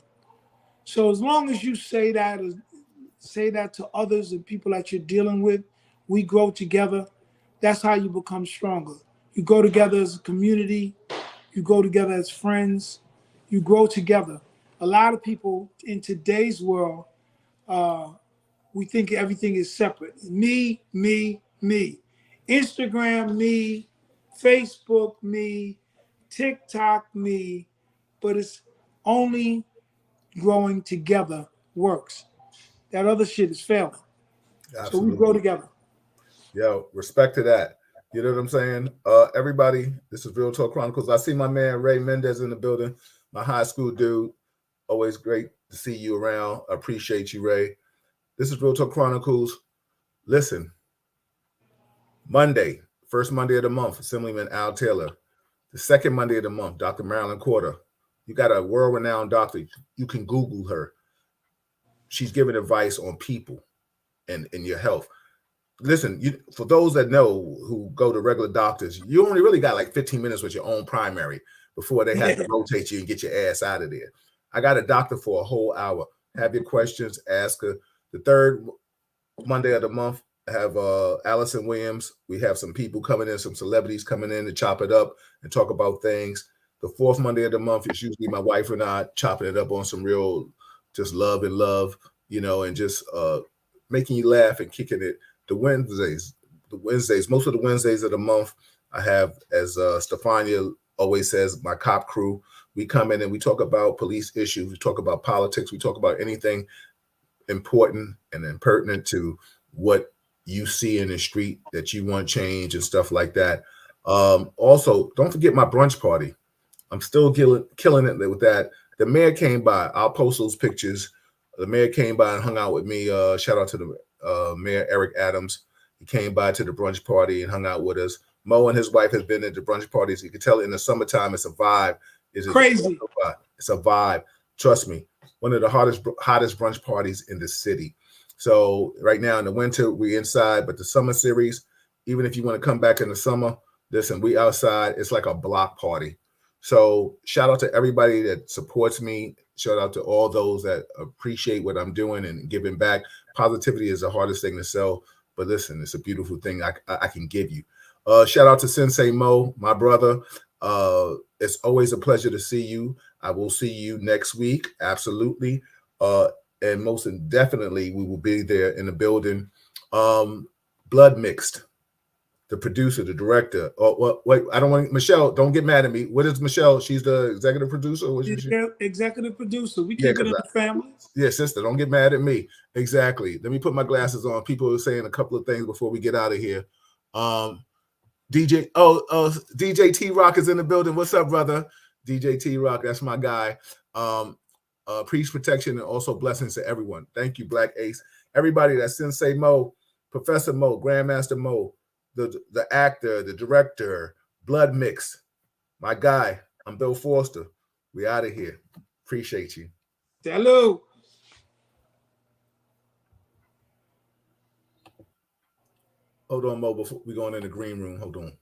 So as long as you say that to others and people that you're dealing with, we grow together. That's how you become stronger. You go together as a community. You go together as friends. You grow together. A lot of people in today's world, we think everything is separate. Me, me, me. Instagram, me. Facebook, me. TikTok, me. But it's only growing together works. that other shit is failing. Absolutely. So we grow together. Yo, respect to that. You know what I'm saying? Everybody, this is Real Talk Chronicles. I see my man Ray Mendez in the building, my high school dude. Always great to see you around. I appreciate you, Ray. This is Real Talk Chronicles. Listen, Monday, first Monday of the month, Assemblyman Al Taylor. The second Monday of the month, Dr. Marilyn Corder. You got a world-renowned doctor. You can Google her. She's giving advice on people and your health. Listen, for those that know who go to regular doctors, you only really got like 15 minutes with your own primary before they have to rotate you and get your ass out of there. I got a doctor for a whole hour. Have your questions, ask her. The third Monday of the month, I have Allison Williams. We have some people coming in, some celebrities coming in to chop it up and talk about things. The fourth Monday of the month is usually my wife and I chopping it up on some real just love, and just making you laugh and kicking it. The Wednesdays, most of the Wednesdays of the month, I have, as Stefania always says, my cop crew. We come in and we talk about police issues. We talk about politics. We talk about anything important and impertinent to what you see in the street that you want change and stuff like that. Also, don't forget my brunch party. I'm still killing it with that. The mayor came by. I'll post those pictures. The mayor came by and hung out with me. Shout out to the Mayor Eric Adams. He came by to the brunch party and hung out with us. Mo and his wife have been at the brunch parties. You can tell in the summertime, it's a vibe. It's crazy. It's a vibe. Trust me, one of the hottest brunch parties in the city. So right now in the winter, we inside, but the summer series, even if you want to come back in the summer, listen, we outside. It's like a block party. So shout out to everybody that supports me. Shout out to all those that appreciate what I'm doing and giving back. Positivity is the hardest thing to sell, but listen, it's a beautiful thing I can give you. Shout out to Sensei Mo, my brother. It's always a pleasure to see you. I will see you next week. Absolutely. And most definitely, we will be there in the building. Blood Mixed. The producer, the director. Oh, wait, I don't want Michelle. Don't get mad at me. What is Michelle? She's the executive producer. Or executive producer. We keep it in the family. Yeah, sister. Don't get mad at me. Exactly. Let me put my glasses on. People are saying a couple of things before we get out of here. DJ. DJ T Rock is in the building. What's up, brother? DJ T Rock. That's my guy. Peace, protection, and also blessings to everyone. Thank you, Black Ace. Everybody. That's Sensei Mo, Professor Mo, Grandmaster Mo. The actor, the director, Blood Mix. My guy, I'm Bill Forster. We out of here. Appreciate you. Hello. Hold on, Mo, before we going in the green room. Hold on.